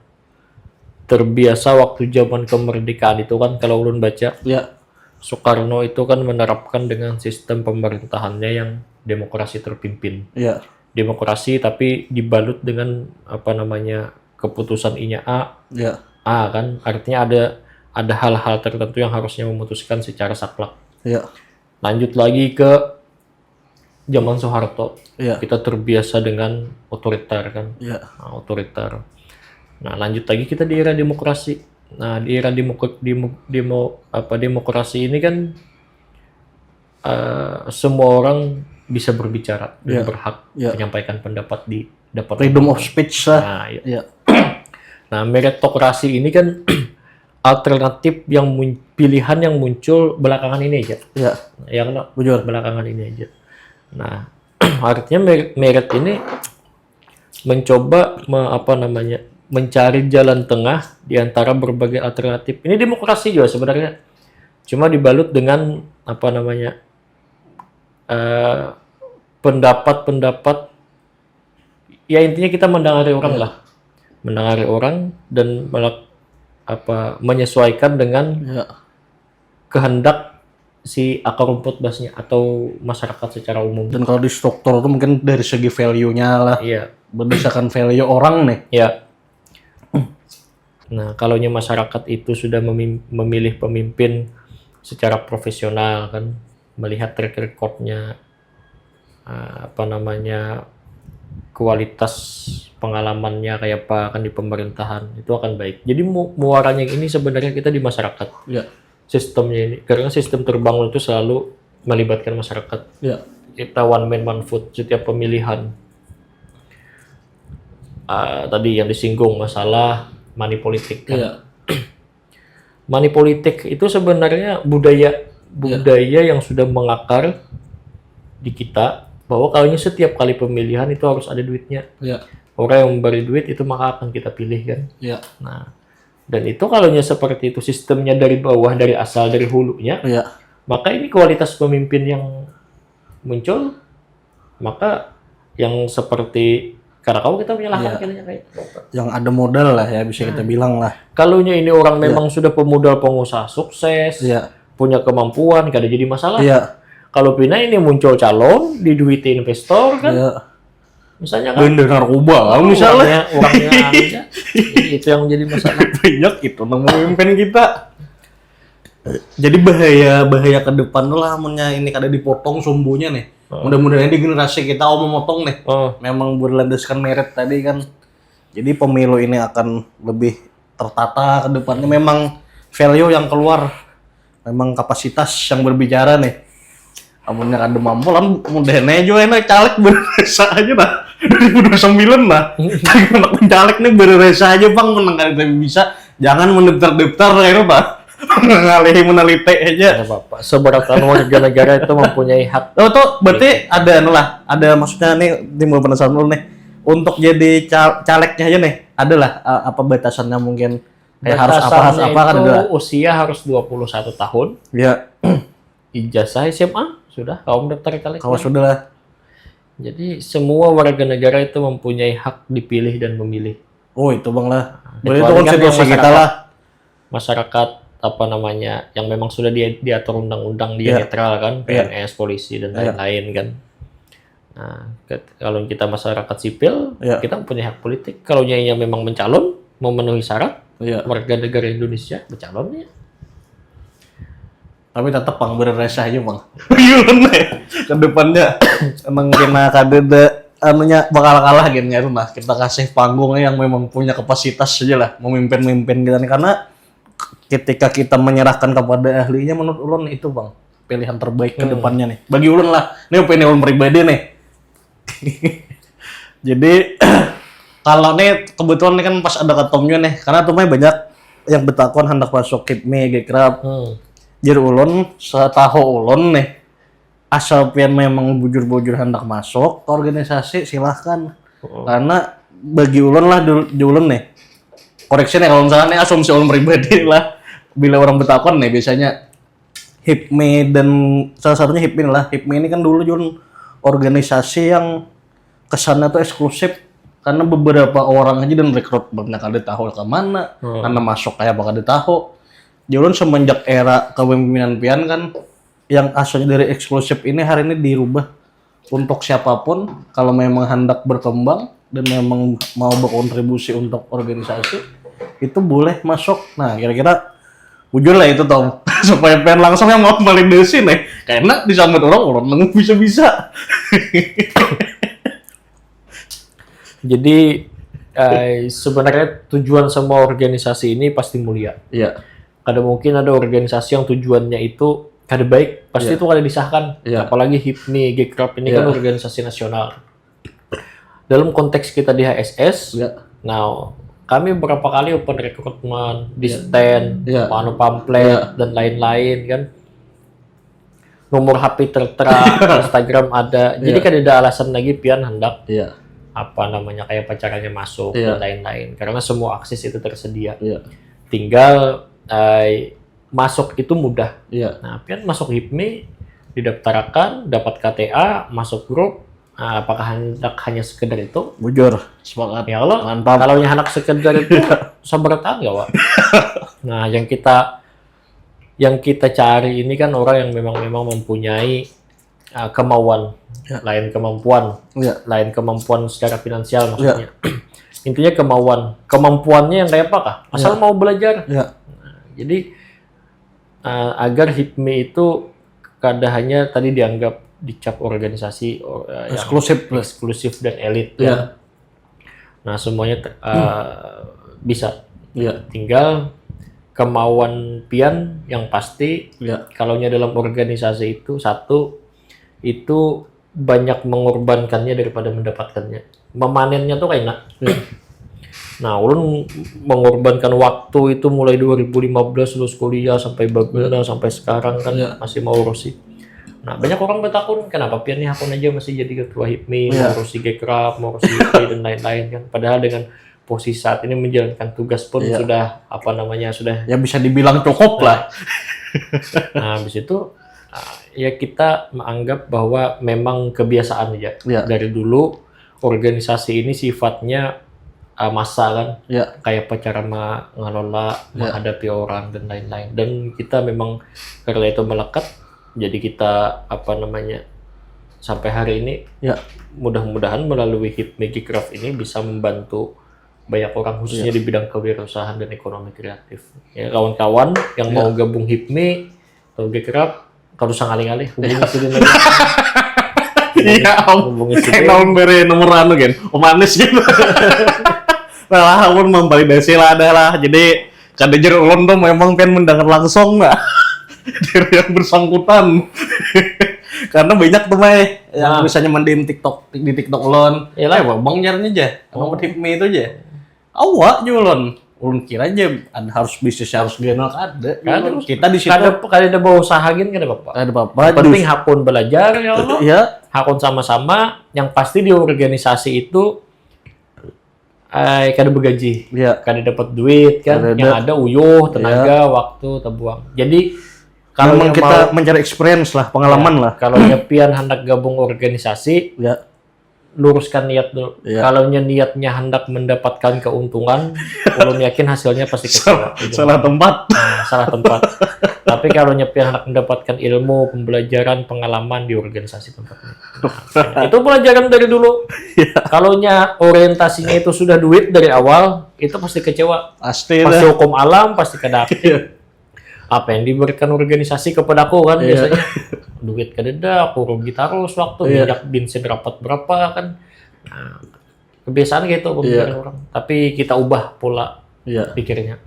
Speaker 1: terbiasa waktu zaman kemerdekaan itu kan, kalau ulun baca
Speaker 2: Ya.
Speaker 1: Soekarno itu kan menerapkan dengan sistem pemerintahannya yang demokrasi terpimpin.
Speaker 2: Iya.
Speaker 1: Demokrasi tapi dibalut dengan keputusan I-nya
Speaker 2: Iya.
Speaker 1: A kan, artinya ada hal-hal tertentu yang harusnya memutuskan secara saklek.
Speaker 2: Iya.
Speaker 1: Lanjut lagi ke zaman Soeharto.
Speaker 2: Iya.
Speaker 1: Kita terbiasa dengan otoriter kan.
Speaker 2: Iya.
Speaker 1: Nah, otoriter. Nah, lanjut lagi kita di era demokrasi. Nah, di era demokrasi ini kan semua orang bisa berbicara dan
Speaker 2: Iya.
Speaker 1: berhak
Speaker 2: Iya.
Speaker 1: menyampaikan pendapat di depan
Speaker 2: Freedom
Speaker 1: umum.
Speaker 2: of speech lah.
Speaker 1: Nah, iya.
Speaker 2: Iya.
Speaker 1: Nah, meritokrasi ini kan alternatif pilihan yang muncul belakangan ini aja.
Speaker 2: Iya.
Speaker 1: Ya kan,
Speaker 2: Bujur.
Speaker 1: belakangan ini aja. Nah, artinya merit ini mencoba mencari jalan tengah di antara berbagai alternatif. Ini demokrasi juga sebenarnya. Cuma dibalut dengan pendapat-pendapat, ya intinya kita mendengari orang lah. Mendengari orang dan menyesuaikan dengan
Speaker 2: Iya.
Speaker 1: kehendak si akar rumput basnya atau masyarakat secara umum.
Speaker 2: Dan kalau di struktur itu mungkin dari segi value-nya lah,
Speaker 1: Iya.
Speaker 2: berdasarkan value orang nih.
Speaker 1: Ya. Nah, kalau masyarakat itu sudah memilih pemimpin secara profesional kan, melihat track record-nya, kualitas pengalamannya kayak apa kan di pemerintahan, itu akan baik. Jadi muaranya ini sebenarnya kita di masyarakat.
Speaker 2: Iya.
Speaker 1: Sistemnya ini, karena sistem terbangun itu selalu melibatkan masyarakat.
Speaker 2: Iya.
Speaker 1: Kita one man one vote setiap pemilihan. Tadi yang disinggung masalah money politik kan.
Speaker 2: Iya.
Speaker 1: Money politik itu sebenarnya budaya yang sudah mengakar di kita, bahwa kalau setiap kali pemilihan itu harus ada duitnya.
Speaker 2: Iya.
Speaker 1: Orang yang memberi duit itu maka akan kita pilih kan.
Speaker 2: Iya.
Speaker 1: Nah, dan itu kalau seperti itu sistemnya dari bawah, dari asal, dari hulunya,
Speaker 2: Iya.
Speaker 1: maka ini kualitas pemimpin yang muncul, maka yang seperti karena kamu kita menyalahkan kayak
Speaker 2: Yang ada modal lah ya, bisa kita bilang lah.
Speaker 1: kalau ini orang memang sudah pemodal pengusaha sukses,
Speaker 2: Iya.
Speaker 1: punya kemampuan, kada jadi masalah.
Speaker 2: Iya.
Speaker 1: Kalau pindah ini muncul calon, diduitin investor kan,
Speaker 2: Iya.
Speaker 1: misalnya kan,
Speaker 2: Bandar narkoba misalnya.
Speaker 1: orangnya aja, itu yang menjadi masalah.
Speaker 2: Banyak itu pemimpin kita. Jadi bahaya ke depan lah amunnya ini kada dipotong sumbunya nih. Mudah-mudahan di generasi kita memotong nih.
Speaker 1: Oh,
Speaker 2: Memang berlandaskan merit tadi kan. Jadi pemilu ini akan lebih tertata ke depannya. Memang value yang keluar, memang kapasitas yang berbicara nih. Amunnya kada mampu lah, mudahan aja enak caleg berasa aja lah. 2029 lah. Anak caleg nih berasa aja bang, menang kada bisa. Jangan mendaftar-daftar ya pak. Ngalihi meneliti aja.
Speaker 1: ada apa-apa. Seberapa warga negara itu mempunyai hak.
Speaker 2: Oh tuh berarti ada maksudnya nih timbul penasaran dulu nih. Untuk jadi calegnya aja nih, adalah apa batasannya mungkin kayak harus
Speaker 1: Batasannya
Speaker 2: apa kan
Speaker 1: itu
Speaker 2: ada.
Speaker 1: usia harus 21 tahun,
Speaker 2: Ya,
Speaker 1: ijazah SMA sudah, kamu daftar caleg.
Speaker 2: kalau sudah lah.
Speaker 1: Jadi semua warga negara itu mempunyai hak dipilih dan memilih.
Speaker 2: Oh itu bang lah. Berarti itu
Speaker 1: Kecuali kan
Speaker 2: konstitusi
Speaker 1: yang
Speaker 2: kita lah.
Speaker 1: Masyarakat yang memang sudah diatur undang-undang, dia
Speaker 2: Iya.
Speaker 1: netral kan,
Speaker 2: Iya.
Speaker 1: PNS, polisi dan
Speaker 2: Iya.
Speaker 1: lain-lain kan. Nah, kalau kita masyarakat sipil,
Speaker 2: Iya.
Speaker 1: kita mempunyai hak politik. Kalau yang memang mencalon, memenuhi syarat,
Speaker 2: Iya.
Speaker 1: warga negara Indonesia bercalon ya.
Speaker 2: Tapi tetap bang berrasa aja bang. Gimana ya? Ke depannya emang kena kadeda anunya bakal kalah gini ya rumah. Kita kasih panggungnya yang memang punya kapasitas aja lah memimpin kita nih, karena ketika kita menyerahkan kepada ahlinya menurut ulun itu bang pilihan terbaik ke depannya nih. Bagi ulun lah. Ini opini ulun pribadi nih. Jadi Kalau nih kebetulan nih kan pas ada ketomnya nih, karena tuh banyak yang betakon hendak masuk HIPMI Gekrab. Jadi ulun setahu ulun nih, asal pian memang bujur-bujur hendak masuk ke organisasi silahkan. Karena bagi ulun lah di ulun nih, koreksi nih kalau misalnya nih asumsi ulun pribadi lah, bila orang betakon nih biasanya HIPMI dan salah satunya HIPMI lah. HIPMI ini kan dulu Jun organisasi yang kesannya tuh eksklusif karena beberapa orang aja dan rekrut banyak kali tahu ke mana, karena masuk kayak apa kali tahu. Jun semenjak era kepemimpinan Pian kan yang asalnya dari eksklusif ini hari ini dirubah untuk siapapun kalau memang hendak berkembang dan memang mau berkontribusi untuk organisasi itu boleh masuk. Nah, kira-kira jujur lah itu Tom supaya pengen langsung yang mau validasi nih karena disambut orang bisa-bisa.
Speaker 1: Jadi sebenarnya tujuan semua organisasi ini pasti mulia.
Speaker 2: Iya.
Speaker 1: Kada mungkin ada organisasi yang tujuannya itu kada baik, pasti itu kada disahkan. Apalagi HIPMI, Gekrab ini kan organisasi nasional. Dalam konteks kita di HSS, nah kami beberapa kali open recruitment, di stand, pamflet dan lain-lain kan. Nomor HP tertera, Instagram ada. Jadi kan ada alasan lagi Pian hendak apa namanya kayak pacarannya masuk dan lain-lain. Karena semua akses itu tersedia. Tinggal masuk itu mudah. Nah, Pian masuk HIPMI, didaftarkan, dapat KTA, masuk grup. Nah, apakah hendak hanya sekedar itu?
Speaker 2: Bujur, semangat.
Speaker 1: Ya Allah,
Speaker 2: mantap.
Speaker 1: Kalau yang hendak sekedar itu, sabar tahan nggak, Wak? Nah, yang kita cari ini kan orang yang memang mempunyai kemauan, lain kemampuan, lain kemampuan secara finansial maksudnya. Intinya kemampuannya yang kayak apakah? Asal mau belajar. Nah, jadi agar HIPMI itu kada hanya tadi dianggap dicap organisasi eksklusif dan elit. Nah, semuanya bisa. Tinggal kemauan Pian yang pasti. Kalaunya dalam organisasi itu itu banyak mengorbankannya daripada mendapatkannya. Memanennya tuh kayak enak. Nah, ulun mengorbankan waktu itu mulai 2015 lulus kuliah sampai baguna sampai sekarang kan masih mau urusi. Nah, banyak orang bertakun kenapa Pian nih akun aja masih jadi ketua HIPMI, mau urusi Gekrab, mau urusi HIPMI dan lain-lain kan. Padahal dengan posisi saat ini menjalankan tugas pun sudah sudah
Speaker 2: ya bisa dibilang cukup lah.
Speaker 1: Nah, habis itu ya kita menganggap bahwa memang kebiasaan aja. Dari dulu organisasi ini sifatnya massa kan, kayak cara mengelola, menghadapi orang dan lain-lain. Dan kita memang karena itu melekat, jadi kita sampai hari ini mudah-mudahan melalui HIPMI Gekrab ini bisa membantu banyak orang khususnya di bidang kewirausahaan dan ekonomi kreatif. Ya, kawan-kawan yang mau gabung HIPMI atau Gekrab, kalau usah ngalih-ngalih hubungi Sidin lagi.
Speaker 2: Hubungi Sidin. Tahun beri nomor anu kan, manis gitu. Nah, pun memvalidasi lah adalah. Jadi kadejer ulun tuh memang pengen mendengar langsung lah dari yang bersangkutan. Karena banyak tuh yang misalnya mandiin di TikTok ulun. Ya bang nyarinya aja, nomor HIPMI itu aja. Awak julon, ulun kira aja harus bisnis harus general ada. Kita di situ
Speaker 1: kada ada bawa usaha gini kada apa-apa.
Speaker 2: Ada apa-apa.
Speaker 1: Yang penting hakun belajar ya Allah. Hakun sama-sama. Yang pasti di organisasi itu kada bergaji, kada dapat duit kan. Yang ada uyuh, tenaga, waktu terbuang. Jadi kalau
Speaker 2: kita mencari experience lah, pengalaman lah.
Speaker 1: Kalau Pian hendak gabung organisasi, luruskan niat dulu. Kalau niatnya hendak mendapatkan keuntungan, ulun yakin hasilnya pasti kecewa.
Speaker 2: Salah tempat.
Speaker 1: Nah, salah tempat. Tapi kalau Pian hendak mendapatkan ilmu, pembelajaran, pengalaman di organisasi tempatnya. Nah, itu pelajaran dari dulu. Kalau orientasinya itu sudah duit dari awal, itu pasti kecewa. Pasti hukum alam, pasti kada aktif. Apa yang diberikan organisasi kepadaku kan biasanya duit kededa, aku rugi terus waktu minyak bensin rapat berapa kan. Nah, kebiasaan gitu pemikiran orang. Tapi kita ubah pola pikirnya.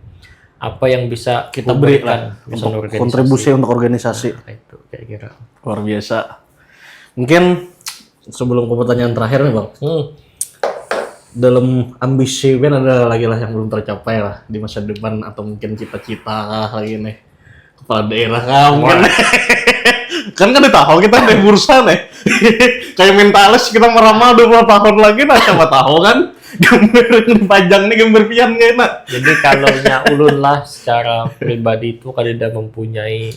Speaker 1: Apa yang bisa kita berikan
Speaker 2: untuk kontribusi untuk organisasi.
Speaker 1: Nah, itu kira-kira.
Speaker 2: Luar biasa. Mungkin sebelum ke pertanyaan terakhir nih Bang. dalam ambisi kan ada lagi lah yang belum tercapai lah di masa depan atau mungkin cita-cita lagi nih kepala daerah mungkin kan tahu kita dari bursa nih kayak mentalis kita meramal 20 tahun lagi nah siapa tahu kan gambar yang dipajang nih gambar pian gak enak.
Speaker 1: Jadi kalau ulun lah secara pribadi itu kadang mempunyai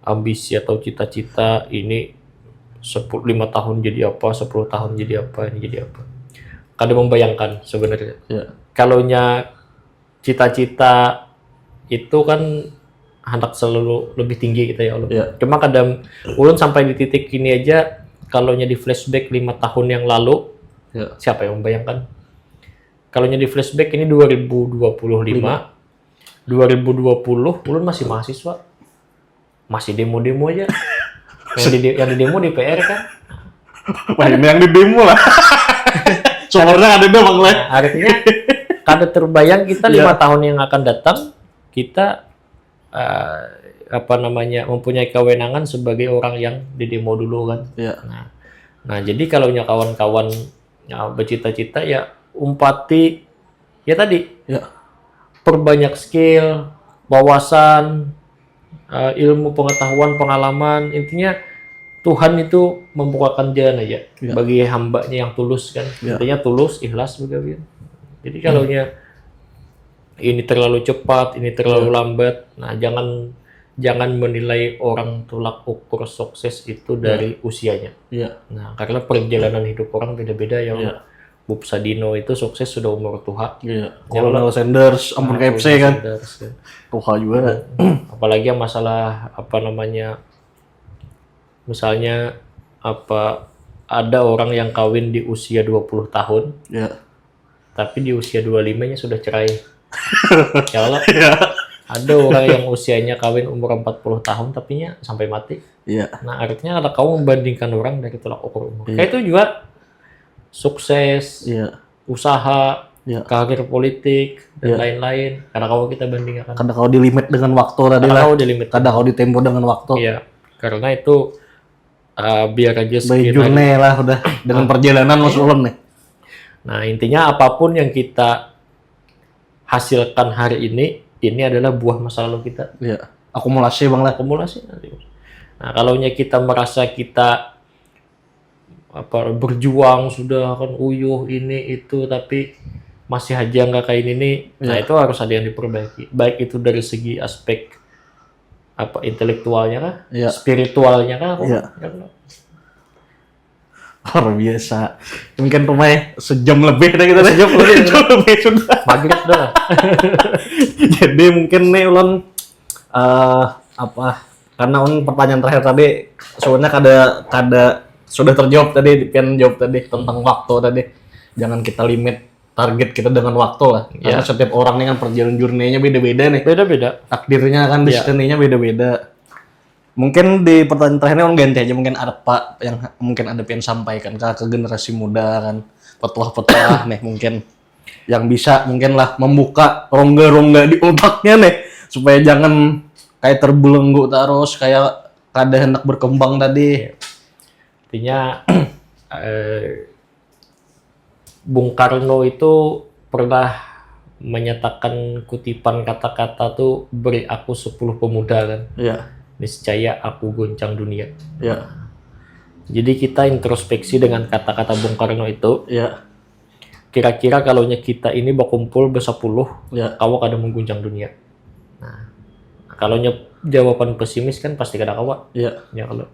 Speaker 1: ambisi atau cita-cita ini 5 tahun jadi apa, 10 tahun jadi apa, ini jadi apa. Kadang membayangkan sebenarnya.
Speaker 2: Ya.
Speaker 1: Kalaunya cita-cita itu kan hendak selalu lebih tinggi kita ya Allah.
Speaker 2: Ya.
Speaker 1: Cuma kadang ulun sampai di titik ini aja, kalaunya di flashback 5 tahun yang lalu,
Speaker 2: Ya.
Speaker 1: siapa yang membayangkan? Kalaunya di flashback ini 2025, 2020, ulun masih mahasiswa, masih demo-demo aja. yang di demo di PR kan?
Speaker 2: Wah ini yang di demo lah. Soalnya ada doang lah.
Speaker 1: Nah, artinya kada terbayang kita 5 tahun yang akan datang kita mempunyai kewenangan sebagai orang yang di demo dulu kan.
Speaker 2: Ya.
Speaker 1: Nah jadi kalau kawan-kawan bercita-cita ya umpati ya tadi
Speaker 2: Ya.
Speaker 1: perbanyak skill, wawasan, ilmu, pengetahuan, pengalaman, intinya Tuhan itu membukakan jalan aja bagi hambanya yang tulus kan. Intinya tulus, ikhlas begitu. Jadi kalaunya ini terlalu cepat, ini terlalu lambat. Nah, jangan menilai orang tolak ukur sukses itu dari usianya.
Speaker 2: Iya.
Speaker 1: Nah, karena perjalanan hidup orang beda-beda ya. Bob Sadino itu sukses sudah umur tua.
Speaker 2: Iya. Colonel Sanders, Ampun KFC kan. Tua juga.
Speaker 1: Apalagi yang masalah misalnya ada orang yang kawin di usia 20 tahun.
Speaker 2: Iya.
Speaker 1: Tapi di usia 25-nya sudah cerai. Ya Allah. Ada orang yang usianya kawin umur 40 tahun tapinya sampai mati.
Speaker 2: Iya.
Speaker 1: Nah, artinya kalau kamu membandingkan orang dari tolak ukur umur. Kayak itu juga sukses, usaha, karir politik dan lain-lain. Karena kalau kita bandingkan.
Speaker 2: Kadang kau di limit dengan waktu tadi lah. Kadang kau ditempo dengan waktu.
Speaker 1: Iya. Karena itu biar aja
Speaker 2: by journey lah udah dengan perjalanan Mas Ulun nih.
Speaker 1: Nah, intinya apapun yang kita hasilkan hari ini adalah buah masa lalu kita.
Speaker 2: Iya. Akumulasi Bang lah.
Speaker 1: Akumulasi nanti. Nah, kalaunya kita merasa kita berjuang sudah kan uyuh ini itu tapi masih aja nggak kayak ini, nah itu harus ada yang diperbaiki. Baik itu dari segi aspek intelektualnya kah, spiritualnya kah,
Speaker 2: luar biasa. Mungkin rumahnya sejam lebih kita sejam lebih sudah.
Speaker 1: Maghrib dah.
Speaker 2: Jadi mungkin nih Ulun karena pertanyaan terakhir tadi sebenarnya kada sudah terjawab tadi, Pian jawab tadi tentang waktu tadi. Jangan kita limit target kita dengan waktu lah. Karena setiap orang ini kan perjalanan journey-nya beda-beda nih.
Speaker 1: Beda-beda.
Speaker 2: Takdirnya kan destiny-nya beda-beda. Mungkin di pertanyaan terakhirnya orang ganti aja, mungkin ada Pak yang mungkin ada Pian sampaikan ke generasi muda kan. Petuah-petuah nih mungkin yang bisa mungkin lah membuka rongga-rongga di otaknya nih supaya jangan kayak terbelenggu terus kayak kada hendak berkembang tadi.
Speaker 1: Artinya Bung Karno itu pernah menyatakan kutipan kata-kata tuh beri aku 10 pemuda kan.
Speaker 2: Iya.
Speaker 1: Niscaya aku goncang dunia.
Speaker 2: Iya.
Speaker 1: Jadi kita introspeksi dengan kata-kata Bung Karno itu.
Speaker 2: Iya.
Speaker 1: Kira-kira kalaunya kita ini berkumpul bersepuluh, kamu kadang mengguncang dunia. Nah, kalaunya jawaban pesimis kan pasti kada kawa.
Speaker 2: Iya.
Speaker 1: Ya kalau.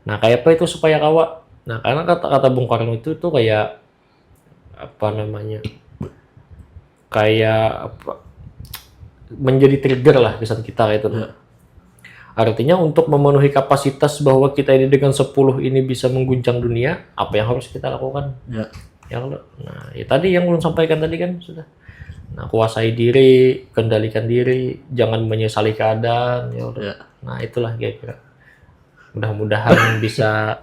Speaker 1: Nah, kayak apa itu supaya kawa? Nah, karena kata-kata Bung Karno itu kayak menjadi trigger lah kesan kita itu. Artinya untuk memenuhi kapasitas bahwa kita ini dengan 10 ini bisa mengguncang dunia, apa yang harus kita lakukan? Nah, ya tadi yang belum sampaikan tadi kan sudah. Nah, kuasai diri, kendalikan diri, jangan menyesali keadaan. Nah, itulah kira-kira. Mudah-mudahan bisa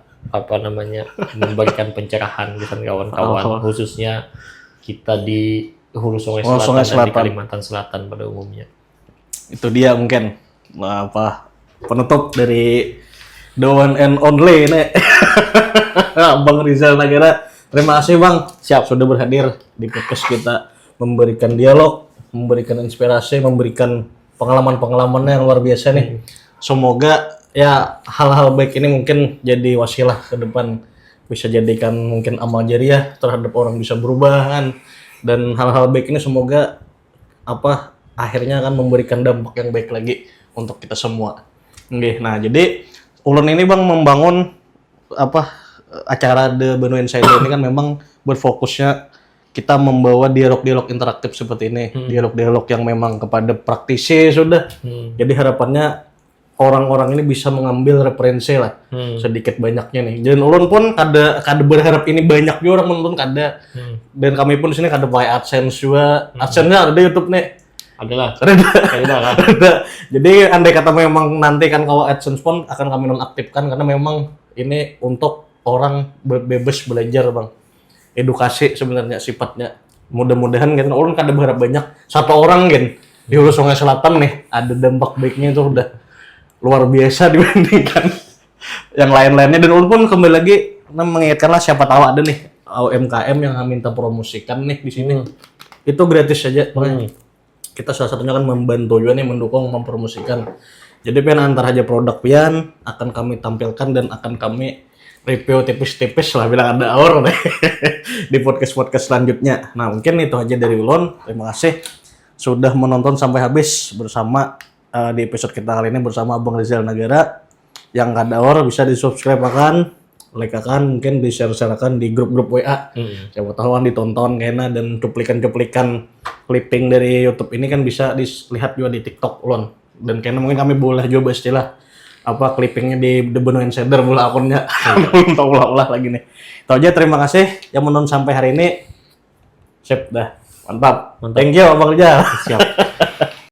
Speaker 1: memberikan pencerahan kesan kawan-kawan, khususnya kita di Hulu Sungai Selatan dan di Kalimantan Selatan pada umumnya.
Speaker 2: Itu dia mungkin penutup dari the one and only nih Bang Rizal Nagara Terima kasih Bang.
Speaker 1: Siap.
Speaker 2: Sudah berhadir di podcast kita, memberikan dialog, memberikan inspirasi, memberikan pengalaman-pengalamannya yang luar biasa nih. Semoga ya hal-hal baik ini mungkin jadi wasilah ke depan, bisa jadikan mungkin amal jariah terhadap orang bisa berubah kan. Dan hal-hal baik ini semoga akhirnya akan memberikan dampak yang baik lagi untuk kita semua. Oke, nah jadi ulun ini Bang membangun acara The Benua Insider ini kan memang berfokusnya kita membawa dialog-dialog interaktif seperti ini, dialog-dialog yang memang kepada praktisi sudah. Jadi harapannya orang-orang ini bisa mengambil referensi lah, sedikit banyaknya nih. Dan ulun pun kada berharap ini banyak juga orang menonton kada. Dan kami pun di sini kada pakai AdSense juga. AdSense-nya ada di YouTube nih.
Speaker 1: Adalah.
Speaker 2: Ada. Jadi andai kata memang nanti kan kalau AdSense pun akan kami nonaktifkan karena memang ini untuk orang bebas belajar Bang. Edukasi sebenarnya sifatnya. Mudah-mudahan kan ulun kada berharap banyak. Satu orang kan di Hulu Sungai Selatan nih ada dampak baiknya itu udah luar biasa dibandingkan yang lain-lainnya. Dan ulun pun kembali lagi mengingatkanlah siapa tahu ada nih UMKM yang minta promosikan nih di sini. Itu gratis saja. Kita salah satunya kan membantu juga nih, mendukung, mempromosikan. Jadi pian antar aja produk pian akan kami tampilkan dan akan kami review tipis-tipis lah bilang ada aur nih di podcast selanjutnya. Nah mungkin itu aja dari ulun. Terima kasih sudah menonton sampai habis bersama di episode kita kali ini bersama Bang Rizal Nagara. Yang kada aur bisa di subscribe like akan, mungkin di share-sharekan di grup-grup WA. Siapa tahu kan ditonton kayaknya, dan cuplikan-cuplikan clipping dari YouTube ini kan bisa dilihat juga di TikTok ulun. Dan kayaknya mungkin kami boleh coba istilah clippingnya di The Benua Insider bola akunnya. Belum tahu ulah lagi nih. Itu aja, terima kasih yang menonton sampai hari ini. Sip dah. Mantap. Thank you Bang Rizal.
Speaker 1: Siap.